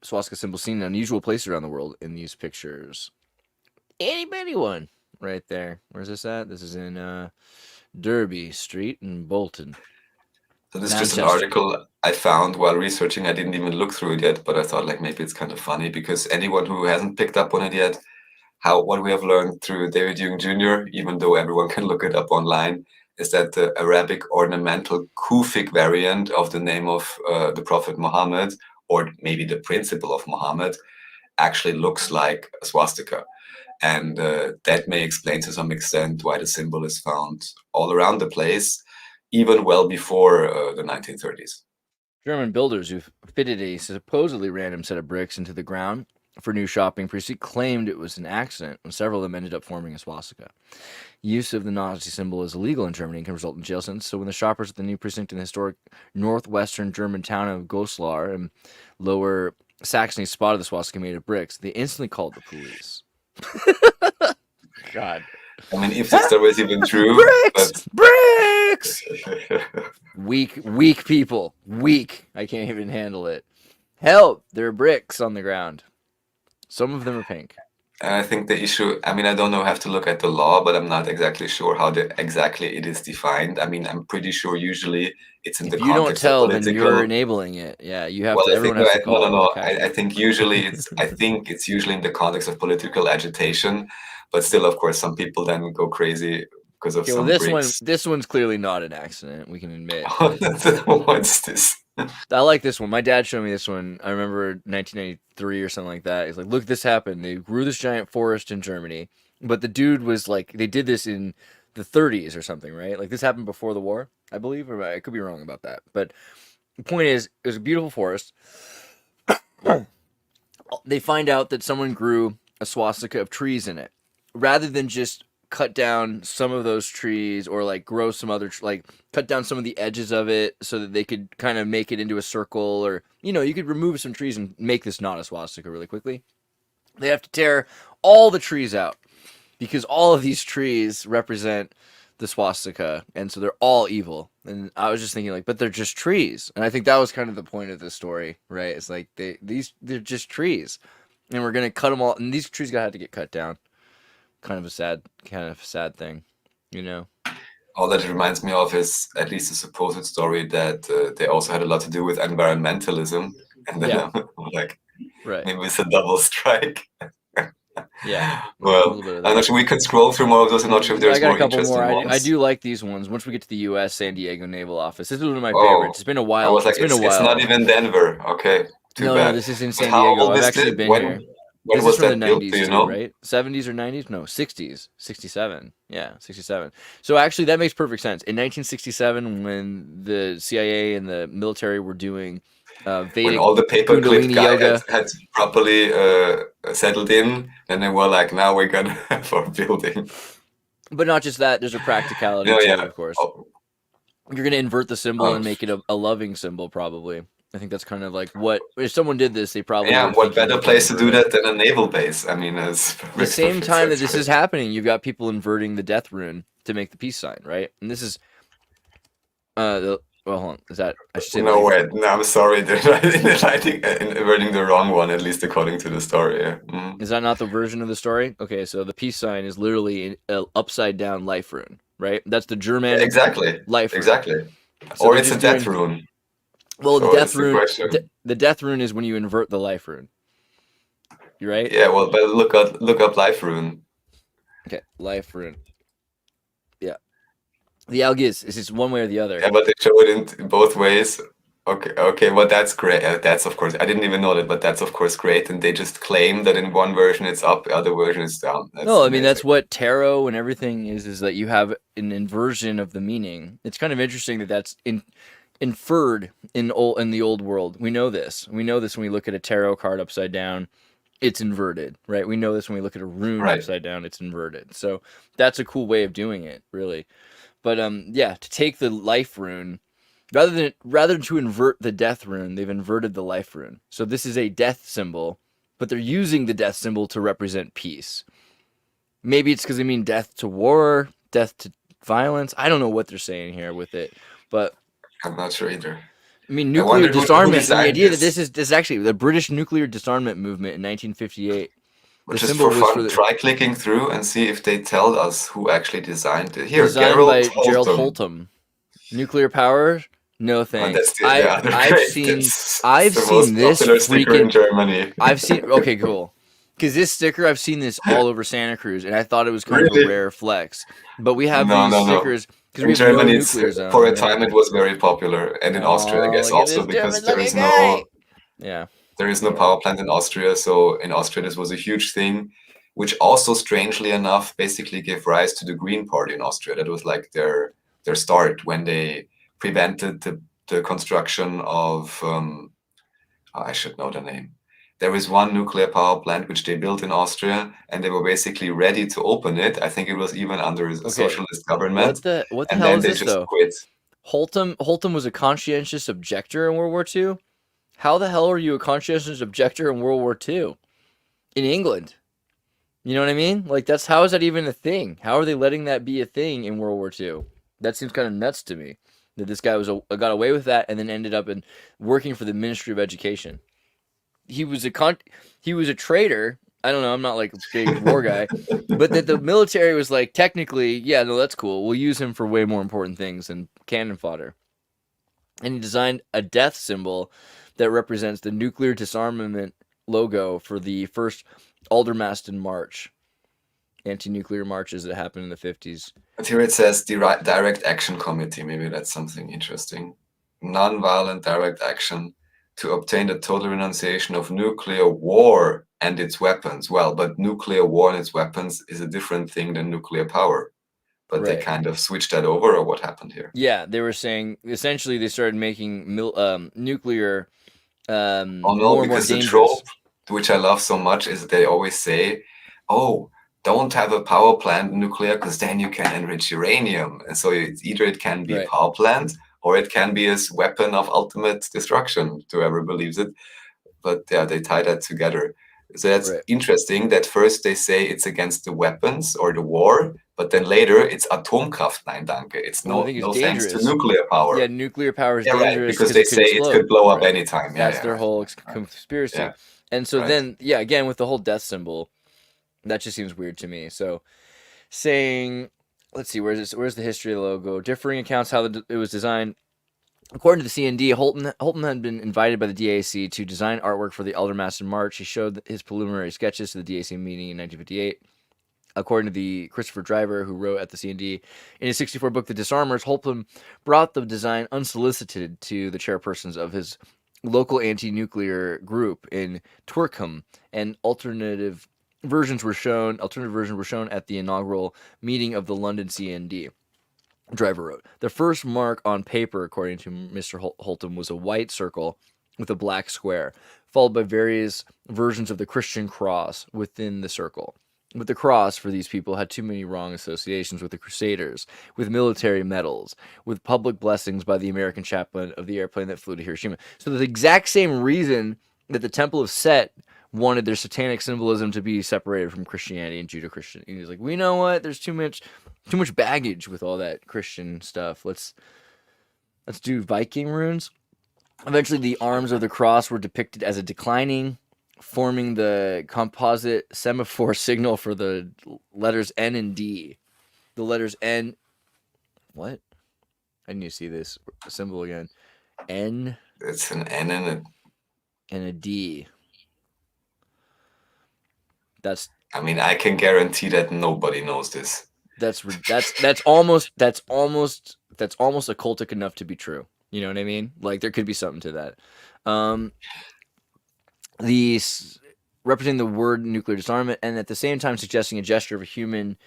Swastika symbol seen in unusual places around the world in these pictures. Itty bitty one right there. Where's this at? This is in Derby Street in Bolton. So this is just an article I found while researching. I didn't even look through it yet, but I thought like maybe it's kind of funny because anyone who hasn't picked up on it yet, what we have learned through David Hume Jr., even though everyone can look it up online, is that the Arabic ornamental Kufic variant of the name of the Prophet Muhammad, or maybe the principle of Muhammad, actually looks like a swastika. And that may explain to some extent why the symbol is found all around the place, even well before the 1930s. German builders who fitted a supposedly random set of bricks into the ground for new shopping precinct claimed it was an accident, when several of them ended up forming a swastika. Use of the Nazi symbol is illegal in Germany and can result in jail sentence. So when the shoppers at the new precinct in the historic northwestern German town of Goslar in Lower Saxony spotted the swastika made of bricks, they instantly called the police. God. I mean, if this story is even true, bricks. Weak people. Weak. I can't even handle it. Help! There are bricks on the ground. Some of them are pink. And I think the issue, I mean, I don't know, I have to look at the law, but I'm not exactly sure how exactly it is defined. I mean, I'm pretty sure usually it's in the context of political... If you don't tell, then you're enabling it. Yeah, you have to, everyone has to call it. No. I think usually it's usually in the context of political agitation, but still, of course, some people then go crazy because of some bricks. This one's clearly not an accident, we can admit. What's this? I like this one. My dad showed me this one. I remember 1993 or something like that. He's like, look, this happened. They grew this giant forest in Germany. But the dude was like, they did this in the 30s or something, right? Like this happened before the war, I believe. Or I could be wrong about that. But the point is, it was a beautiful forest. They find out that someone grew a swastika of trees in it. Rather than just cut down some of those trees or like grow some other, like cut down some of the edges of it so that they could kind of make it into a circle, or, you could remove some trees and make this not a swastika really quickly. They have to tear all the trees out because all of these trees represent the swastika. And so they're all evil. And I was just thinking like, but they're just trees. And I think that was kind of the point of this story, right? It's like they're just trees and we're going to cut them all. And these trees had to get cut down. Kind of a sad thing, All that it reminds me of is at least a supposed story that they also had a lot to do with environmentalism, and then maybe it's a double strike. Yeah. Well, I'm not sure we could scroll through more of those. I'm not sure if there's more interesting ones. I do like these ones. Once we get to the U.S. San Diego Naval Office, this is one of my favorites. It's been a while. I was like, it's not even Denver. Okay, too bad. No, this is in San Diego. I've actually been here. When This is was from the that built? Do 90s you too, know? right? 70s or 90s? No, 60s. 67. Yeah, 67. So actually, that makes perfect sense. In 1967, when the CIA and the military were doing When Vedic all the paper-clipped Kundalini guy yoga, had properly settled in, then they were like, now we're gonna for building. but not just that, there's a practicality No, to yeah. it, of course. Oh, You're going to invert the symbol and make it a loving symbol, probably. I think that's kind of like what, if someone did this, they probably yeah, were what thinking better they could place to do invert it. that than a naval base? I mean, it's The same perfect time that sense, this is right? happening, you've got people inverting the death rune to make the peace sign, right? And this is well, hold on. Is that I should say No life way. rune. No, I'm sorry. They're inverting the wrong one, at least according to the story. Yeah. Is that not the version of the story? Okay, so the peace sign is literally an upside down life rune, right? That's the Yeah, Germanic exactly. life rune. Exactly. So Or they're it's a just death doing rune. well. The So death it's the rune, question. the death rune is when you invert the life rune. You right? Yeah, well, but look up life rune. Okay, life rune. Yeah, the algis is just one way or the other. Yeah, but they show it in both ways. Okay, well, that's great. That's of course, I didn't even know that, but that's of course great. And they just claim that in one version it's up, the other version is down. That's No, I mean amazing. that's what tarot and everything is that you have an inversion of the meaning. It's kind of interesting that that's inferred in the old world. We know this. We know this when we look at a tarot card upside down, it's inverted, right? We know this when we look at a rune Right. upside down, it's inverted. So that's a cool way of doing it, really. But yeah, to take the life rune rather than to invert the death rune, they've inverted the life rune. So this is a death symbol, but they're using the death symbol to represent peace. Maybe it's because they mean death to war, death to violence. I don't know what they're saying here with it, but I'm not sure either. I mean, I nuclear wonder who disarmament, and the designed idea that this. this is actually the British nuclear disarmament movement in 1958. But The just symbol for was fun, try clicking through and see if they tell us who actually designed it. Here, designed by Gerald Gerald Holtham. Holtham. Nuclear power? No Oh, thanks. that's the other I've great. seen It's I've the seen most this popular sticker in freaking Germany. I've seen okay, cool. Because this sticker, I've seen this all over Santa Cruz, and I thought it was kind of a Really? rare flex. But we have No, these no, no. stickers because In we have no Germany, nuclear zone. for a Yeah. time it was very popular, and in Austria, I Oh, guess look at also this because stupid looking guy. Yeah. there is no power plant in Austria. So in Austria, this was a huge thing, which also, strangely enough, basically gave rise to the Green Party in Austria. That was like their start when they prevented the construction of I should know the name. There is one nuclear power plant which they built in Austria, and they were basically ready to open it. I think it was even under a socialist government, What the and hell then is they this just though? quit. Holtham was a conscientious objector in World War II. How the hell are you a conscientious objector in World War II in England? You know what I mean? Like how is that even a thing? How are they letting that be a thing in World War II? That seems kind of nuts to me. That this guy got away with that and then ended up working for the Ministry of Education. He was a traitor. I don't know. I'm not like a big war guy, but that the military was like technically, yeah, no, that's cool. We'll use him for way more important things than cannon fodder. And he designed a death symbol that represents the nuclear disarmament logo for the first Aldermaston March, anti-nuclear marches that happened in the 50s. But here it says Direct Action Committee. Maybe that's something interesting. Non-violent direct action to obtain the total renunciation of nuclear war and its weapons. Well, but nuclear war and its weapons is a different thing than nuclear power. But they kind of switched that over, or what happened here? Yeah, they were saying essentially they started making nuclear oh no, more because and more the dangerous. trope, which I love so much, is they always say, "Oh, don't have a power plant nuclear, because then you can enrich uranium." And so either it can be a power plant, or it can be a weapon of ultimate destruction, to whoever believes it. But yeah, they tie that together. So that's interesting that first they say it's against the weapons or the war, but then later it's Atomkraft, nein danke. It's no thanks to nuclear power. Yeah, nuclear power is dangerous. Right, because they say it could blow up anytime. That's their whole conspiracy. Yeah. And so then, yeah, again, with the whole death symbol, that just seems weird to me. So saying, let's see, where's the history of the logo? Differing accounts how it was designed. According to the CND, Holton had been invited by the DAC to design artwork for the Aldermaston March. He showed his preliminary sketches to the DAC meeting in 1958. According to the Christopher Driver, who wrote at the CND, in his 1964 book, The Disarmers, Holton brought the design unsolicited to the chairpersons of his local anti-nuclear group in Twerkham, and alternative versions were shown at the inaugural meeting of the London CND. Driver wrote, the first mark on paper, according to Mr. Holtom, was a white circle with a black square, followed by various versions of the Christian cross within the circle. But the cross for these people had too many wrong associations with the Crusaders, with military medals, with public blessings by the American chaplain of the airplane that flew to Hiroshima. So the exact same reason that the Temple of Set wanted their satanic symbolism to be separated from Christianity and Judeo-Christian. And he's like, we know what? There's too much baggage with all that Christian stuff. Let's do Viking runes. Eventually, the arms of the cross were depicted as a declining, forming the composite semaphore signal for the letters N and D. The letters N. What? I need to see this symbol again. N. It's an N and a D. I mean, I can guarantee that nobody knows this. That's almost occultic enough to be true. You know what I mean? Like there could be something to that. These representing the word nuclear disarmament, and at the same time suggesting a gesture of a human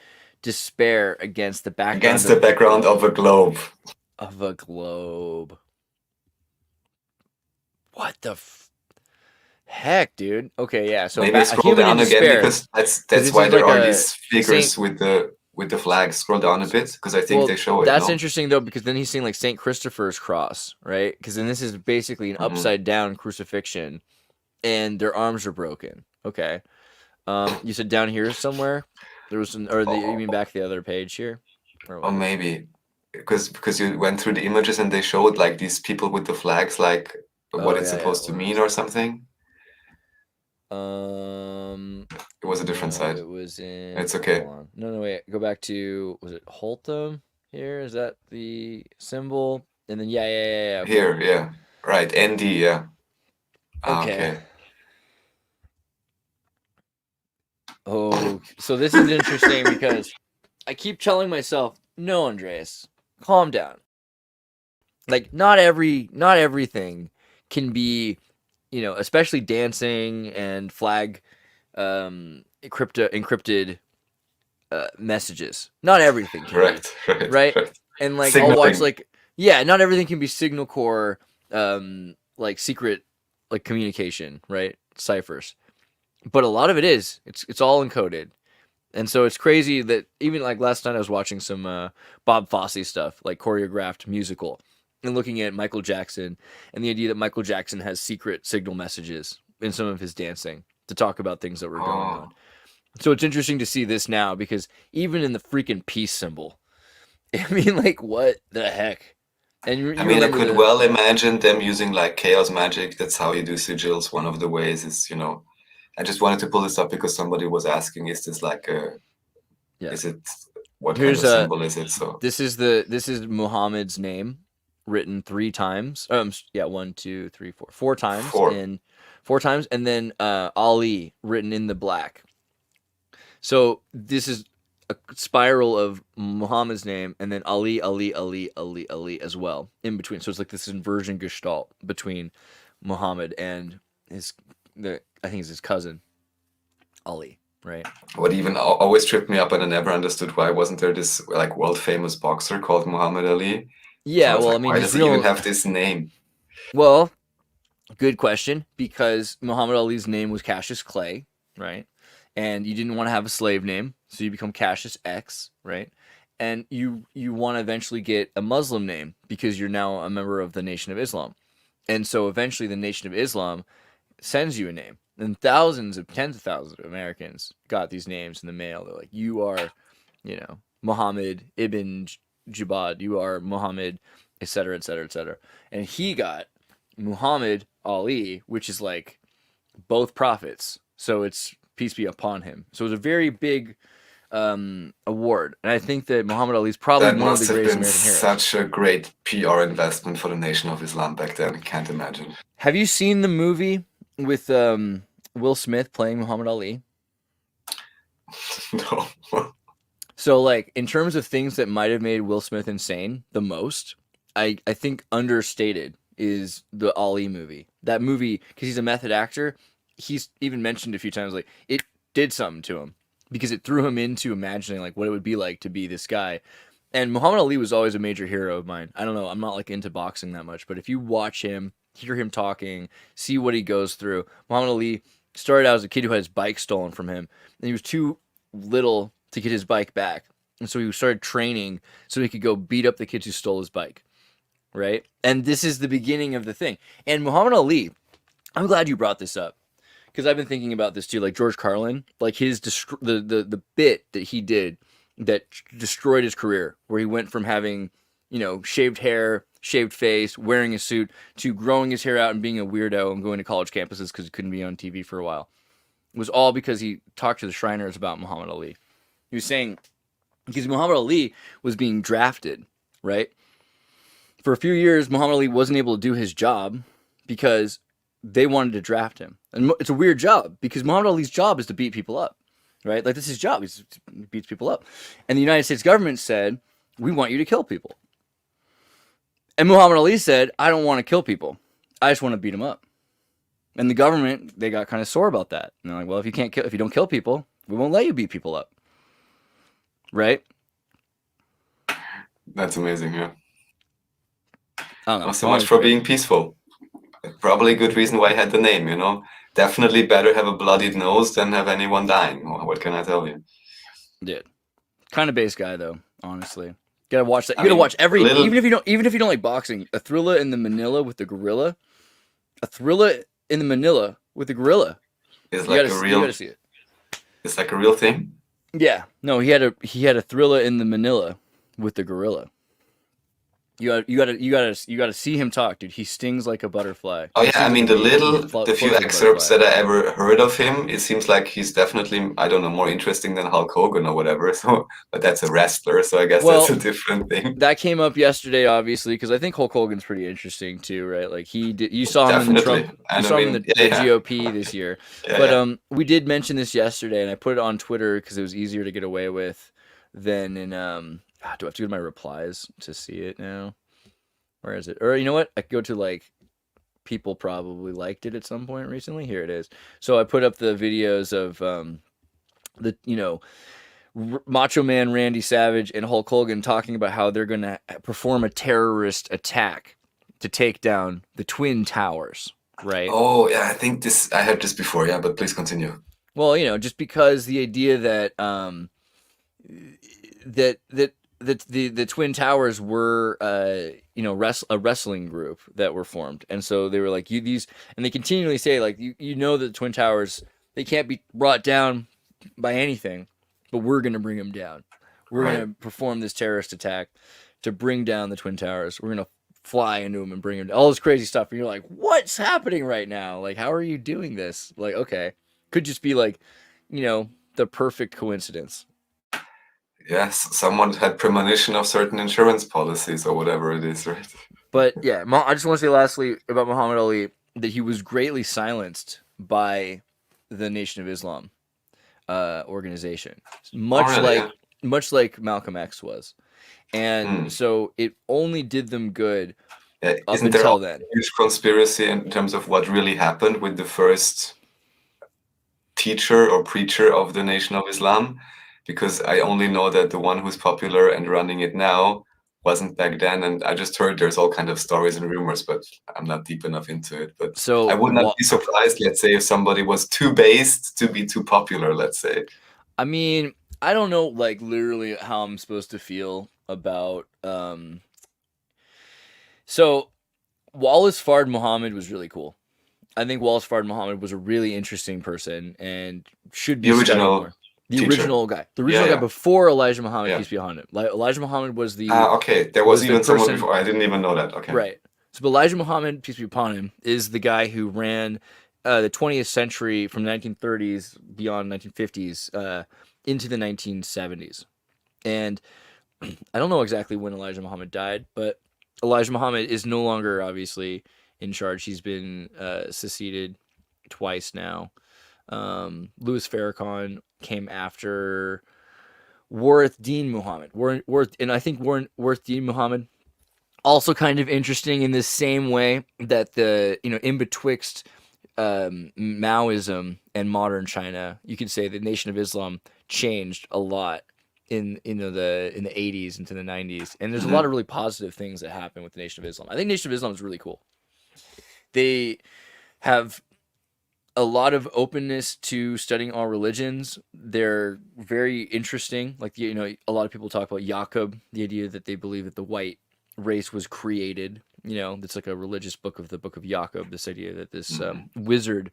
despair against the background of a globe. Of a globe. What the heck, dude? Okay, yeah. So maybe scroll down again because that's why there are these figures with the flag. Scroll down a bit because I think they show it. That's interesting though, because then he's seeing like Saint Christopher's cross, right? Because then this is basically an upside down crucifixion, and their arms are broken. Okay. You said down here somewhere there was you mean back the other page here? Or maybe because you went through the images and they showed like these people with the flags, like what it's supposed to mean or something. It was a different side. It was in. It's okay. No, wait. Go back to. Was it Holtom? Here is that the symbol, and then yeah. Okay. Here, yeah, right. ND, yeah. Okay. Oh, so this is interesting because I keep telling myself, no, Andreas, calm down. Like not everything can be, especially dancing and flag encrypted messages. Not everything can be, right? And like I'll watch not everything can be signal core like secret like communication, right? Ciphers. But a lot of it is. It's all encoded. And so it's crazy that even like last night I was watching some Bob Fosse stuff, like choreographed musical, and looking at Michael Jackson and the idea that Michael Jackson has secret signal messages in some of his dancing to talk about things that were going on. So it's interesting to see this now because even in the freaking peace symbol, I mean, like, what the heck? And I could well imagine them using like chaos magic. That's how you do sigils. One of the ways is, I just wanted to pull this up because somebody was asking, is this like is it, what kind of symbol is it? So this is Muhammad's name written 3 times. 1, 2, 3, 4. 4 times. 4 times, and then Ali written in the black. So this is a spiral of Muhammad's name and then Ali as well in between. So it's like this inversion gestalt between Muhammad and I think it's his cousin Ali, right? What even always tripped me up, and I never understood why wasn't there this like world famous boxer called Muhammad Ali? Yeah, so I mean, why does he even have this name? Well, good question, because Muhammad Ali's name was Cassius Clay, right? And you didn't want to have a slave name, so you become Cassius X, right? And you want to eventually get a Muslim name because you're now a member of the Nation of Islam. And so eventually the Nation of Islam sends you a name. And tens of thousands of Americans got these names in the mail. They're like, you are, Muhammad Ibn Jabad, you are Muhammad, etc., etc., etc. And he got Muhammad Ali, which is like both prophets. So it's peace be upon him. So it was a very big award. And I think that Muhammad Ali is probably one of the greatest American heroes. Such a great PR investment for the Nation of Islam back then. I can't imagine. Have you seen the movie with Will Smith playing Muhammad Ali? No. So, like, in terms of things that might have made Will Smith insane the most, I think understated is the Ali movie. That movie, because he's a method actor, he's even mentioned a few times, like, it did something to him because it threw him into imagining like what it would be like to be this guy. And Muhammad Ali was always a major hero of mine. I don't know, I'm not like into boxing that much, but if you watch him, hear him talking, see what he goes through. Muhammad Ali started out as a kid who had his bike stolen from him, and he was too little to get his bike back. And so he started training so he could go beat up the kids who stole his bike, right? And this is the beginning of the thing. And Muhammad Ali, I'm glad you brought this up, because I've been thinking about this too. Like George Carlin, like his the bit that he did that destroyed his career, where he went from having, you know, shaved hair, shaved face, wearing a suit, to growing his hair out and being a weirdo and going to college campuses because he couldn't be on TV for a while. It was all because he talked to the Shriners about Muhammad Ali. He was saying, because Muhammad Ali was being drafted, right? For a few years, Muhammad Ali wasn't able to do his job because they wanted to draft him. And it's a weird job because Muhammad Ali's job is to beat people up, right? Like, this is his job. He beats people up. And the United States government said, we want you to kill people. And Muhammad Ali said, I don't want to kill people. I just want to beat them up. And the government, they got kind of sore about that. And they're like, well, if you don't kill people, we won't let you beat people up. Right? That's amazing, yeah. I don't know. Not so much for being peaceful. Probably a good reason why I had the name, you know. Definitely better have a bloodied nose than have anyone dying. What can I tell you? Dude. Kind of base guy though, honestly. Gotta watch that. You gotta watch every even if you don't like boxing, a thriller in the Manila with the gorilla. A thriller in the Manila with the gorilla. It's like a real. You gotta see it. It's like a real thing. Yeah. No, he had a thriller in the Manila with the gorilla. You gotta see him talk, dude. He stings like a butterfly. Oh yeah, I mean the few excerpts that I ever heard of him, it seems like he's definitely, I don't know, more interesting than Hulk Hogan or whatever. So, but that's a wrestler, so I guess that's a different thing. That came up yesterday, obviously, because I think Hulk Hogan's pretty interesting too, right? Like he did, you saw him in the Trump, you saw him in the GOP this year. But we did mention this yesterday, and I put it on Twitter because it was easier to get away with than in do I have to go to my replies to see it now? Where is it? Or you know what? I could go to like people probably liked it at some point recently. Here it is. So I put up the videos of Macho Man Randy Savage and Hulk Hogan talking about how they're going to perform a terrorist attack to take down the Twin Towers, right? Oh, yeah, I heard this before, yeah, but please continue. Well, just because the idea that the Twin Towers were a wrestling group that were formed, and so they were like and they continually say like that the Twin Towers, they can't be brought down by anything, but we're gonna bring them down. We're gonna perform this terrorist attack to bring down the Twin Towers. We're gonna fly into them and bring them down. All this crazy stuff, and you're like, what's happening right now? Like, how are you doing this? Like, okay, could just be like, the perfect coincidence. Yes, someone had premonition of certain insurance policies or whatever it is, right? But yeah, I just want to say lastly about Muhammad Ali that he was greatly silenced by the Nation of Islam organization, much like Malcolm X was, and so it only did them good up until then. A huge conspiracy in terms of what really happened with the first teacher or preacher of the Nation of Islam? Because I only know that the one who's popular and running it now wasn't back then, and I just heard there's all kind of stories and rumors, but I'm not deep enough into it. But so I would not be surprised, let's say, if somebody was too based to be too popular, let's say. I mean, I don't know, like, literally how I'm supposed to feel about... So, Wallace Fard Muhammad was really cool. I think Wallace Fard Muhammad was a really interesting person and should be studied more. The original guy. The original guy before Elijah Muhammad, peace be upon him. Elijah Muhammad was the... okay. There was even someone before. I didn't even know that. Okay. Right. So but Elijah Muhammad, peace be upon him, is the guy who ran the 20th century from 1930s beyond 1950s into the 1970s. And I don't know exactly when Elijah Muhammad died, but Elijah Muhammad is no longer, obviously, in charge. He's been seceded twice now. Louis Farrakhan came after Warith Deen Muhammad. And I think Warith Deen Muhammad Also kind of interesting in the same way that the, in betwixt Maoism and modern China, you could say the Nation of Islam changed a lot in the 80s into the 90s, and there's a lot of really positive things that happen with the Nation of Islam. I think Nation of Islam is really cool. They have a lot of openness to studying all religions. They're very interesting. Like, a lot of people talk about Yaqub, the idea that they believe that the white race was created. It's like a religious book of the Book of Yaqub, this idea that this wizard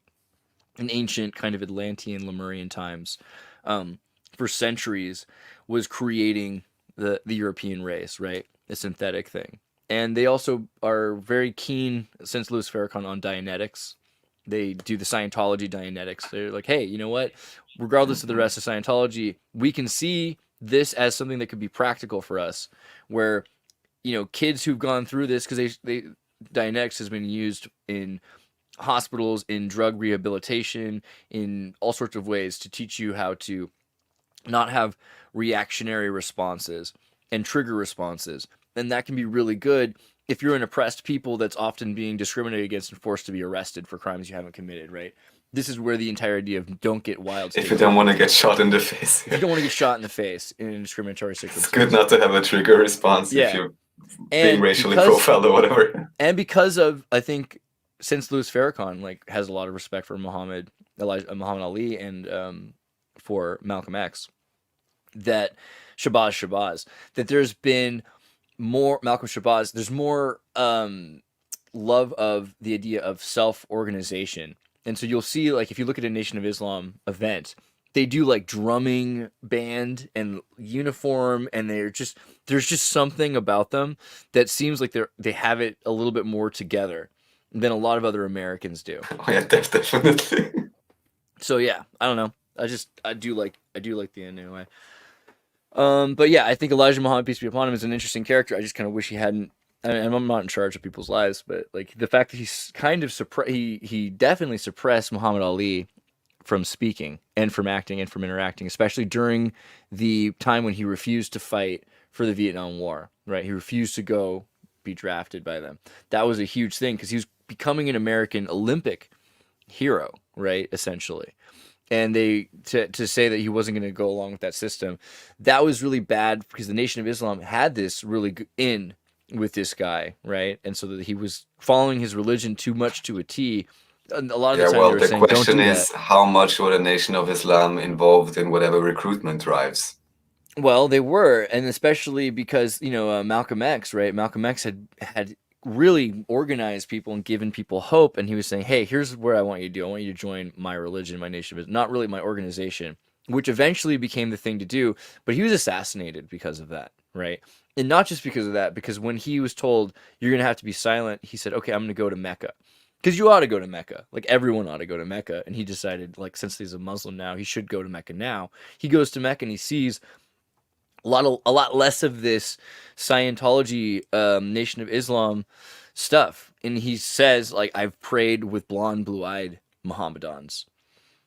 in ancient kind of Atlantean Lemurian times for centuries was creating the European race, right? A synthetic thing. And they also are very keen, since Louis Farrakhan, on Dianetics. They do the Scientology Dianetics. They're like, hey, you know what? Regardless of the rest of Scientology, we can see this as something that could be practical for us, where, kids who've gone through this, because Dianetics has been used in hospitals, in drug rehabilitation, in all sorts of ways to teach you how to not have reactionary responses and trigger responses. And that can be really good if you're an oppressed people that's often being discriminated against and forced to be arrested for crimes you haven't committed, right? This is where the entire idea of don't get wild. If you don't want to get shot in the face. You don't want to get shot in the face in a discriminatory circumstance. It's good not to have a trigger response if you're being racially profiled or whatever. And because of, I think, since Louis Farrakhan has a lot of respect for Muhammad Ali and for Malcolm X, that Shabazz, that there's been more Malcolm Shabazz, there's more love of the idea of self-organization. And so you'll see, if you look at a Nation of Islam event, they do drumming band and uniform, and there's just something about them that seems like they have it a little bit more together than a lot of other Americans do. Oh yeah, definitely. So yeah, I don't know. I do like the end anyway. But yeah, I think Elijah Muhammad, peace be upon him, is an interesting character. I just kind of wish he hadn't. And I'm not in charge of people's lives, but the fact that he's kind of he definitely suppressed Muhammad Ali from speaking and from acting and from interacting, especially during the time when he refused to fight for the Vietnam War. Right, he refused to go be drafted by them. That was a huge thing because he was becoming an American Olympic hero, right? Essentially. And to say that he wasn't going to go along with that system, that was really bad because the Nation of Islam had this really in with this guy, right? And so that he was following his religion too much to a T. A lot of the time they were saying, the question is, how much were the Nation of Islam involved in whatever recruitment drives? Well, they were, and especially because Malcolm X, right? Malcolm X had really organized people and given people hope, and he was saying, hey, here's what I want you to do. I want you to join my religion, my Nation of Islam, not really my organization, which eventually became the thing to do, but he was assassinated because of that, right? And not just because of that, because when he was told, you're going to have to be silent, he said, okay, I'm going to go to Mecca. Because you ought to go to Mecca. Everyone ought to go to Mecca. And he decided, since he's a Muslim now, he should go to Mecca now. He goes to Mecca and he sees a lot less of this Scientology, Nation of Islam stuff. And he says, I've prayed with blonde, blue-eyed Mohammedans.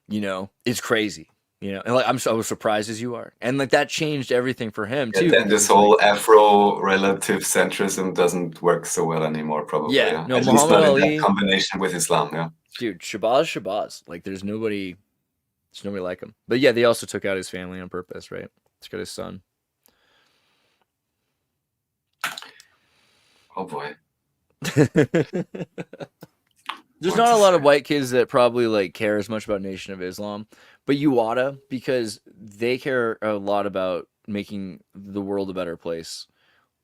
It's crazy. And I'm so surprised as you are. And that changed everything for him too. And then this whole Afro relative centrism doesn't work so well anymore, probably. Yeah. No, at Muhammad least not Ali, in that combination with Islam, yeah. Dude, Shabazz. There's nobody like him. But yeah, they also took out his family on purpose, right? He's got his son. Oh boy. There's not a lot of white kids that probably care as much about Nation of Islam, but you oughta, because they care a lot about making the world a better place.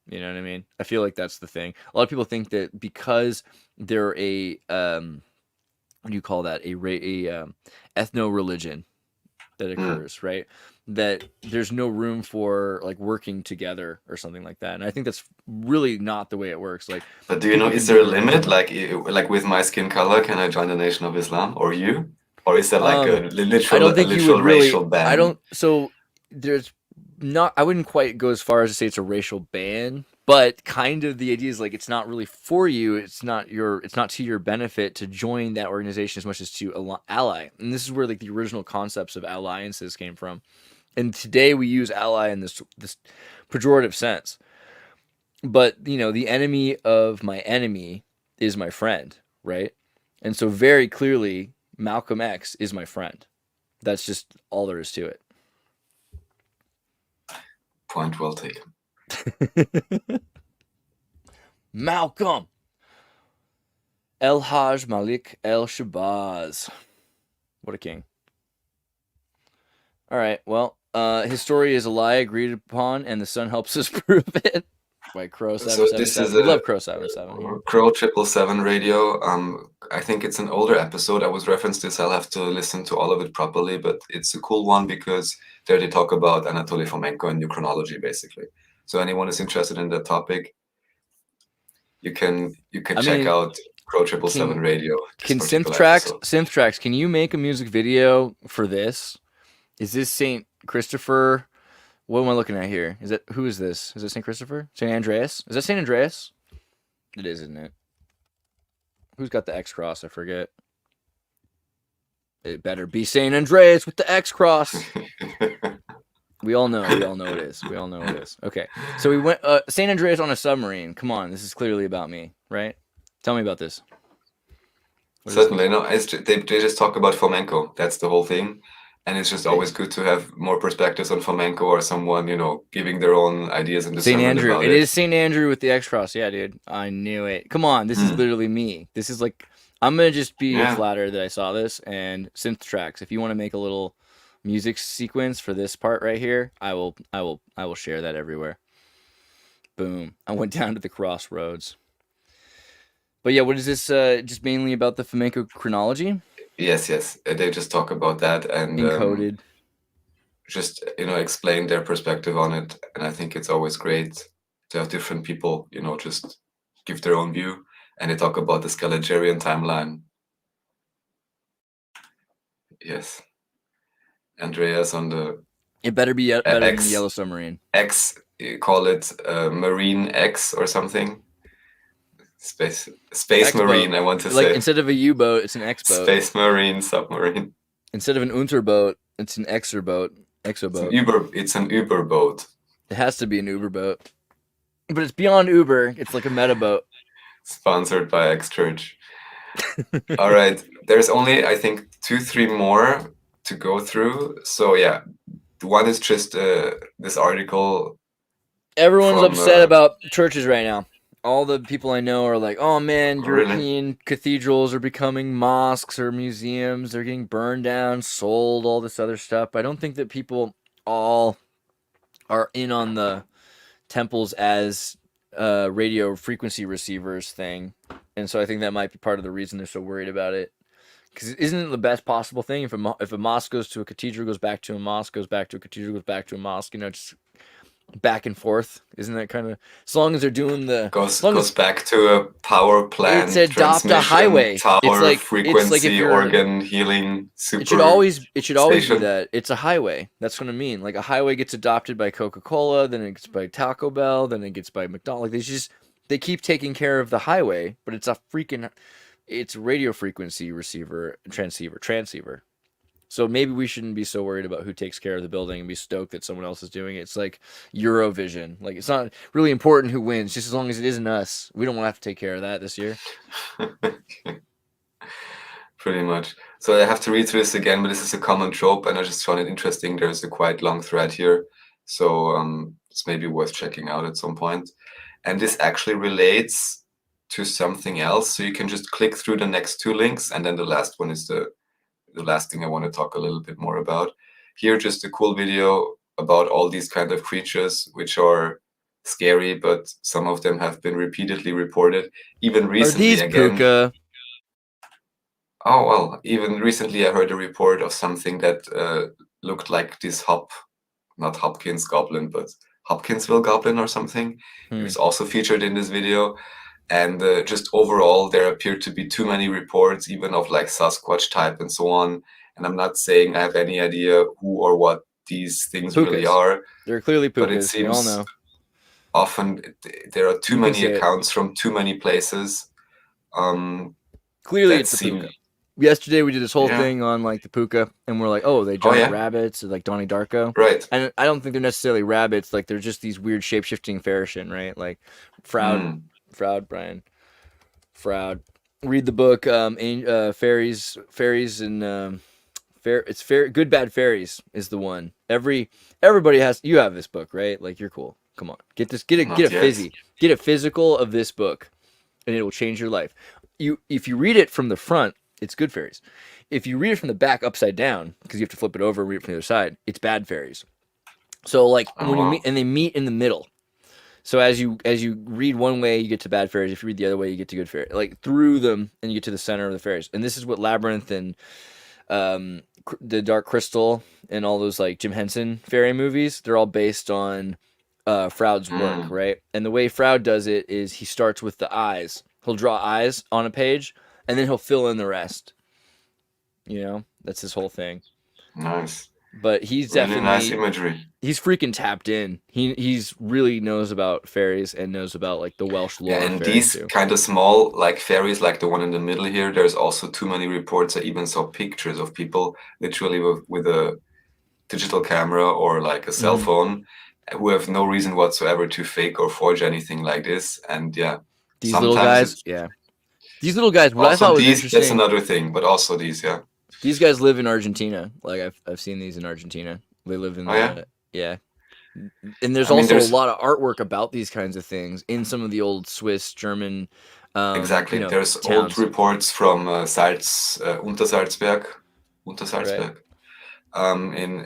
You know what I mean? I feel like that's the thing. A lot of people think that because they're a what do you call that? A ethno-religion that occurs, right? That there's no room for working together or something like that. And I think that's really not the way it works. But do you know, is there a limit? Like with my skin color, can I join the Nation of Islam or you? Or is that a literal racial ban? I don't, so there's not, I wouldn't quite go as far as to say it's a racial ban, but kind of the idea is it's not really for you. It's not to your benefit to join that organization as much as to ally. And this is where the original concepts of alliances came from. And today we use ally in this pejorative sense. But, you know, the enemy of my enemy is my friend, right? And so very clearly, Malcolm X is my friend. That's just all there is to it. Point well taken. Malcolm! El Haj Malik El Shabazz. What a king. All right, well, his story is a lie agreed upon, and the sun helps us prove it. By Crow So 777. We love Crow 77 here. Crow 777 radio. I think it's an older episode. I was referenced this. I'll have to listen to all of it properly, but it's a cool one because there they talk about Anatoly Fomenko and new chronology, basically. So anyone is interested in that topic, you can check out Crow 777 radio. Can Synth Tracks, can you make a music video for this? Is this St. Christopher? What am I looking at here? Who is this? Is it St. Christopher? St. Andreas? Is that St. Andreas? It is, isn't it? Who's got the X cross? I forget. It better be St. Andreas with the X cross. We all know it is. We all know it is. Okay. So we went St. Andreas on a submarine. Come on, this is clearly about me, right? Tell me about this. Certainly. No, they just talk about Fomenko. That's the whole thing. And it's just always good to have more perspectives on Fomenko or someone, you know, giving their own ideas and St. Andrew. It is St. Andrew with the X cross. Yeah, dude. I knew it. Come on, this is literally me. This is like, I'm gonna just be flattered that I saw this. And Synth Tracks, if you want to make a little music sequence for this part right here, I will share that everywhere. Boom. I went down to the crossroads. But yeah, what is this? Just mainly about the Fomenko chronology? Yes. They just talk about that and encoded. Just, you know, explain their perspective on it. And I think it's always great to have different people, you know, just give their own view. And they talk about the Scaligerian timeline. Yes. Andreas on the... It better be better than the Yellow Submarine. X, you call it Marine X or something. Space X-boat. Marine, I want to like, say. Instead of a U-boat, it's an X-boat. Space Marine submarine. Instead of an Unterboat, it's an Exoboat. It's an Uber boat. It has to be an Uber boat. But it's beyond Uber. It's like a meta boat. Sponsored by X Church. All right. There's only, I think, 2-3 more to go through. So yeah, one is just this article. Everyone's upset about churches right now. All the people I know are like, oh man, European cathedrals are becoming mosques or museums. They're getting burned down, sold, all this other stuff. I don't think that people all are in on the temples as radio frequency receivers thing. And so I think that might be part of the reason they're so worried about it. Because isn't it the best possible thing if a mosque goes to a cathedral, goes back to a mosque, goes back to a cathedral, goes back to a mosque, you know, just back and forth? Isn't that kind of, as long as they're doing the goes back to a power plant, it's adopt a highway tower, it's frequency, organ healing, it should always be that it's a highway. That's what I mean. Like a highway gets adopted by Coca-Cola, then it gets by Taco Bell, then it gets by McDonald's. Like they keep taking care of the highway, but it's it's radio frequency receiver, transceiver. So maybe we shouldn't be so worried about who takes care of the building and be stoked that someone else is doing it. It's like Eurovision. Like, it's not really important who wins, just as long as it isn't us. We don't want to have to take care of that this year. Pretty much. So I have to read through this again, but this is a common trope, and I just found it interesting. There's a quite long thread here. So it's maybe worth checking out at some point. And this actually relates to something else. So you can just click through the next 2 links, and then the last one is the last thing I want to talk a little bit more about. Here, just a cool video about all these kind of creatures, which are scary, but some of them have been repeatedly reported. Even recently, are these puka? Oh, well, even recently I heard a report of something that looked like this not Hopkins goblin, but Hopkinsville goblin or something. It was also featured in this video. And just overall, there appear to be too many reports, even of like Sasquatch type and so on. And I'm not saying I have any idea who or what these things really are. They're clearly pukas. But it seems we all know. Often there are too many accounts from too many places. Clearly, it's a puka. Yesterday we did this whole Yeah. thing on like the puka, and we're like, oh, they Oh, giant yeah? rabbits, like Donnie Darko. Right. And I don't think they're necessarily rabbits. Like they're just these weird shape shifting ferrishin, right? Like Mm. Brian, Froud. Read the book, fairies, and good bad fairies is the one. Everybody has. You have this book, right? Like you're cool. Come on, get this. Get Not a yet. fizzy. Get a physical of this book, and it will change your life. If you read it from the front, it's good fairies. If you read it from the back upside down, because you have to flip it over and read it from the other side, it's bad fairies. So like Oh, when you wow. meet, and they meet in the middle. So as you read one way, you get to bad fairies. If you read the other way, you get to good fairies. Like through them, and you get to the center of the fairies. And this is what Labyrinth and the Dark Crystal and all those like Jim Henson fairy movies. They're all based on Froud's work, right? And the way Froud does it is he starts with the eyes. He'll draw eyes on a page, and then he'll fill in the rest. You know, that's his whole thing. Nice. But he's Really definitely nice imagery. he's freaking tapped in. He's really knows about fairies and knows about like the Welsh lore Yeah, of and fairies these too. kind of small like fairies, like the one in the middle here, there's also too many reports. I even saw pictures of people literally with a digital camera or like a cell Mhm. phone who have no reason whatsoever to fake or forge anything like this. And yeah, These little sometimes guys, it's yeah. These little guys, what I also thought was these, that's interesting, another thing, but also these, yeah. these guys live in Argentina. Like I've seen these in Argentina. They live in Oh, yeah? yeah. And there's I mean, also there's a lot of artwork about these kinds of things in some of the old Swiss, German, exactly. you know, There's old towns, reports from Untersalzberg, right?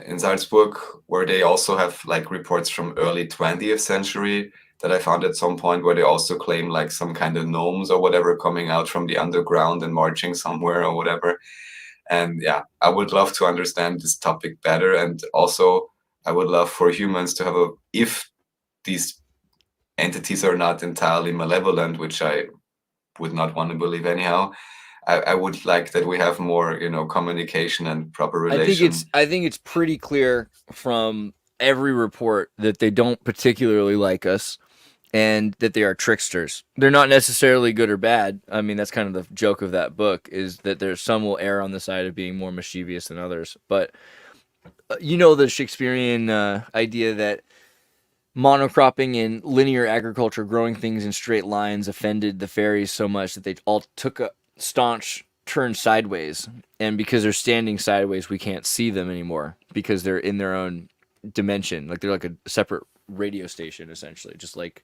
in Salzburg, where they also have like reports from early 20th century that I found at some point, where they also claim like some kind of gnomes or whatever coming out from the underground and marching somewhere or whatever. And yeah, I would love to understand this topic better. And also, I would love for humans to have if these entities are not entirely malevolent, which I would not want to believe anyhow. I would like that we have more, communication and proper relation. I think it's pretty clear from every report that they don't particularly like us and that they are tricksters. They're not necessarily good or bad. I mean, that's kind of the joke of that book is that there's some will err on the side of being more mischievous than others. But the Shakespearean idea that monocropping and linear agriculture, growing things in straight lines, offended the fairies so much that they all took a staunch turn sideways. And because they're standing sideways, we can't see them anymore because they're in their own dimension. Like they're like a separate radio station, essentially, just like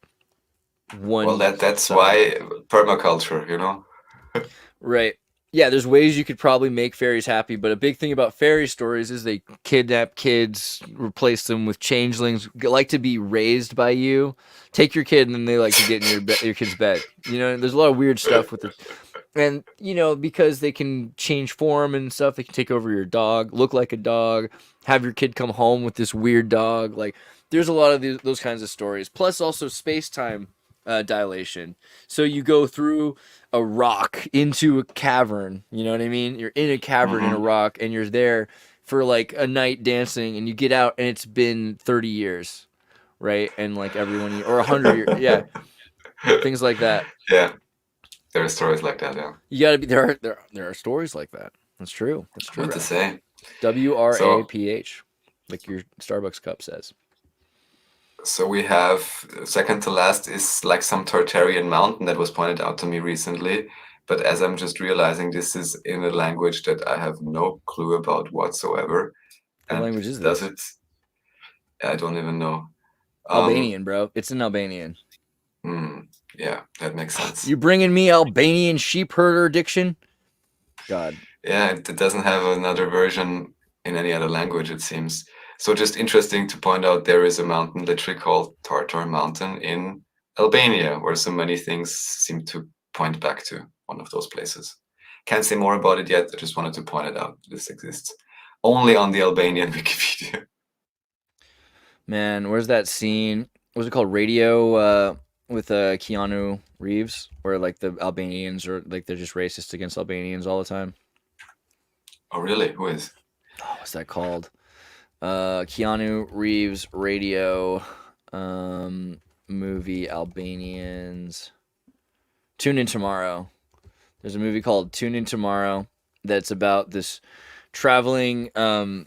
one. Well, that's side. why permaculture, Right. Yeah, there's ways you could probably make fairies happy, but a big thing about fairy stories is they kidnap kids, replace them with changelings, like to be raised by you. Take your kid, and then they like to get in your kid's bed. There's a lot of weird stuff with it. And, because they can change form and stuff, they can take over your dog, look like a dog, have your kid come home with this weird dog. Like, there's a lot of those kinds of stories. Plus, also space-time dilation. So you go through a rock into a cavern. You know what I mean? You're in a cavern in a rock, and you're there for like a night dancing, and you get out, and it's been 30 years, right? And like everyone, or 100 years, yeah, things like that. Yeah, there are stories like that. Yeah, You gotta be there. There are stories like that. That's true. That's true. What to say? WRAPH, like your Starbucks cup says. So we have second to last is like some Tartarian mountain that was pointed out to me recently. But as I'm just realizing, this is in a language that I have no clue about whatsoever. What And language is does this? it? I don't even know. Albanian, bro. It's in Albanian. Yeah, that makes sense. You bringing me Albanian sheep herder addiction? God. Yeah, it doesn't have another version in any other language, it seems. So just interesting to point out there is a mountain literally called Tartar Mountain in Albania, where so many things seem to point back to one of those places. Can't say more about it yet. I just wanted to point it out. This exists only on the Albanian Wikipedia. Man, where's that scene? What's it called? Radio with Keanu Reeves, where like the Albanians are like they're just racist against Albanians all the time. Oh, really? Who is? Oh, what's that called? Keanu Reeves radio movie Albanians. Tune in tomorrow. There's a movie called Tune In Tomorrow, that's about this traveling.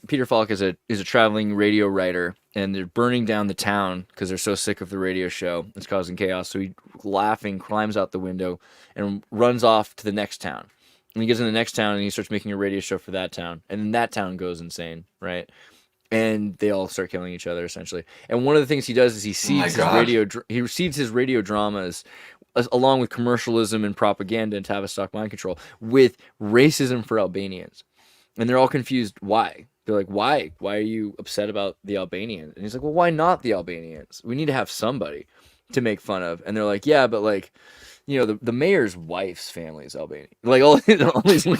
Peter Falk is a traveling radio writer, and they're burning down the town because they're so sick of the radio show. It's causing chaos. So he, laughing, climbs out the window and runs off to the next town. And he gets in the next town and he starts making a radio show for that town, and then that town goes insane, right? And they all start killing each other essentially. And one of the things he does is he seeds his radio dramas along with commercialism and propaganda and Tavistock mind control with racism for Albanians. And they're all confused why. They're like, why? Why are you upset about the Albanians? And he's like, well, why not the Albanians? We need to have somebody to make fun of. And they're like, yeah, but like, you know, the mayor's wife's family is Albanian. Like all these and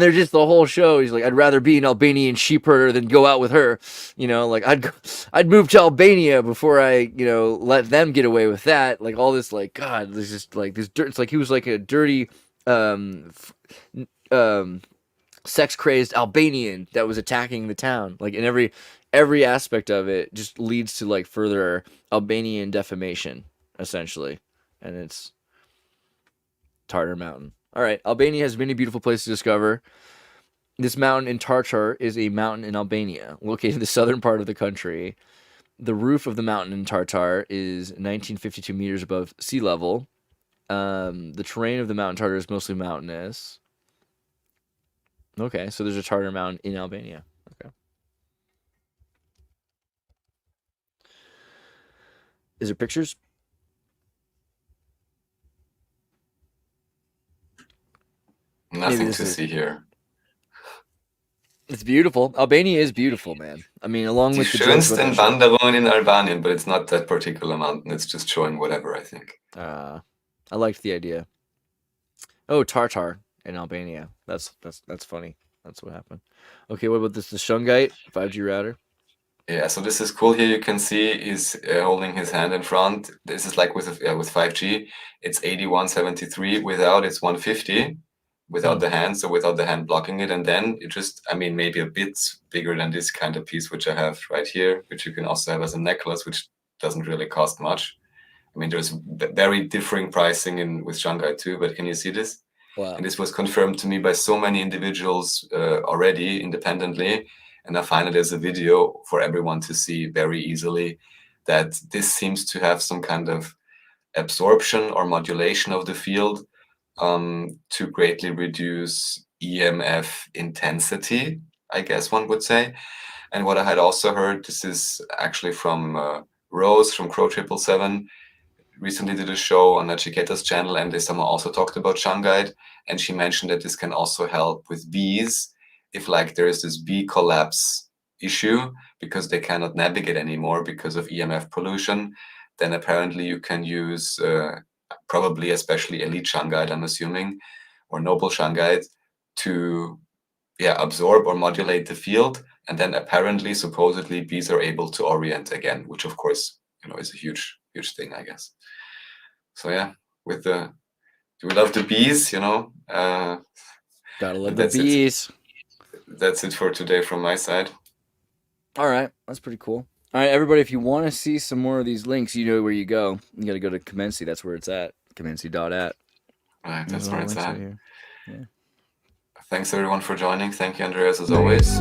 they're just the whole show. He's like, I'd rather be an Albanian sheep herder than go out with her. You know, like I'd move to Albania before I, you know, let them get away with that. Like all this, like, God, there's just like this dirt. It's like he was like a dirty, sex crazed Albanian that was attacking the town. Like in every aspect of it just leads to like further Albanian defamation, essentially. And it's Tartar Mountain. All right, Albania has many beautiful places to discover. This mountain in Tartar is a mountain in Albania, located in the southern part of the country. The roof of the mountain in Tartar is 1952 meters above sea level. The terrain of the mountain Tartar is mostly mountainous. Okay, so there's a Tartar mountain in Albania. Okay. Is there pictures? Nothing to see here. It's beautiful. Albania is beautiful, man. I mean, along with the schönsten Wanderungen in Albanien, but it's not that particular mountain. It's just showing whatever, I think. I liked the idea. Oh, Tartar in Albania. That's funny. That's what happened. Okay, what about this? The Shungite 5G router. Yeah, so this is cool. Here you can see he's holding his hand in front. This is like with 5G. It's 8173. Without, it's 150. Without the hand, so without the hand blocking it. And then it just, I mean, maybe a bit bigger than this kind of piece, which I have right here, which you can also have as a necklace, which doesn't really cost much. I mean, there's very differing pricing with Shanghai too, but can you see this? Wow. And this was confirmed to me by so many individuals already independently. And I find it as a video for everyone to see very easily that this seems to have some kind of absorption or modulation of the field to greatly reduce EMF intensity, I guess one would say. And what I had also heard, this is actually from Rose from Crow 777, recently did a show on Nachiketa's channel, and they somehow also talked about Shungite, and she mentioned that this can also help with bees if like there is this bee collapse issue because they cannot navigate anymore because of EMF pollution. Then apparently you can use probably especially elite Shungite, I'm assuming, or noble Shungite to absorb or modulate the field. And then apparently, supposedly, bees are able to orient again, which of course, you know, is a huge thing, I guess. So yeah, do we love the bees, you know? Gotta love the bees. That's it for today from my side. All right, that's pretty cool. All right, everybody, if you want to see some more of these links, you know where you go. You got to go to Comency. That's where it's at. Comency.at. Right, that's where it's at. Yeah. Thanks, everyone, for joining. Thank you, Andreas, as always.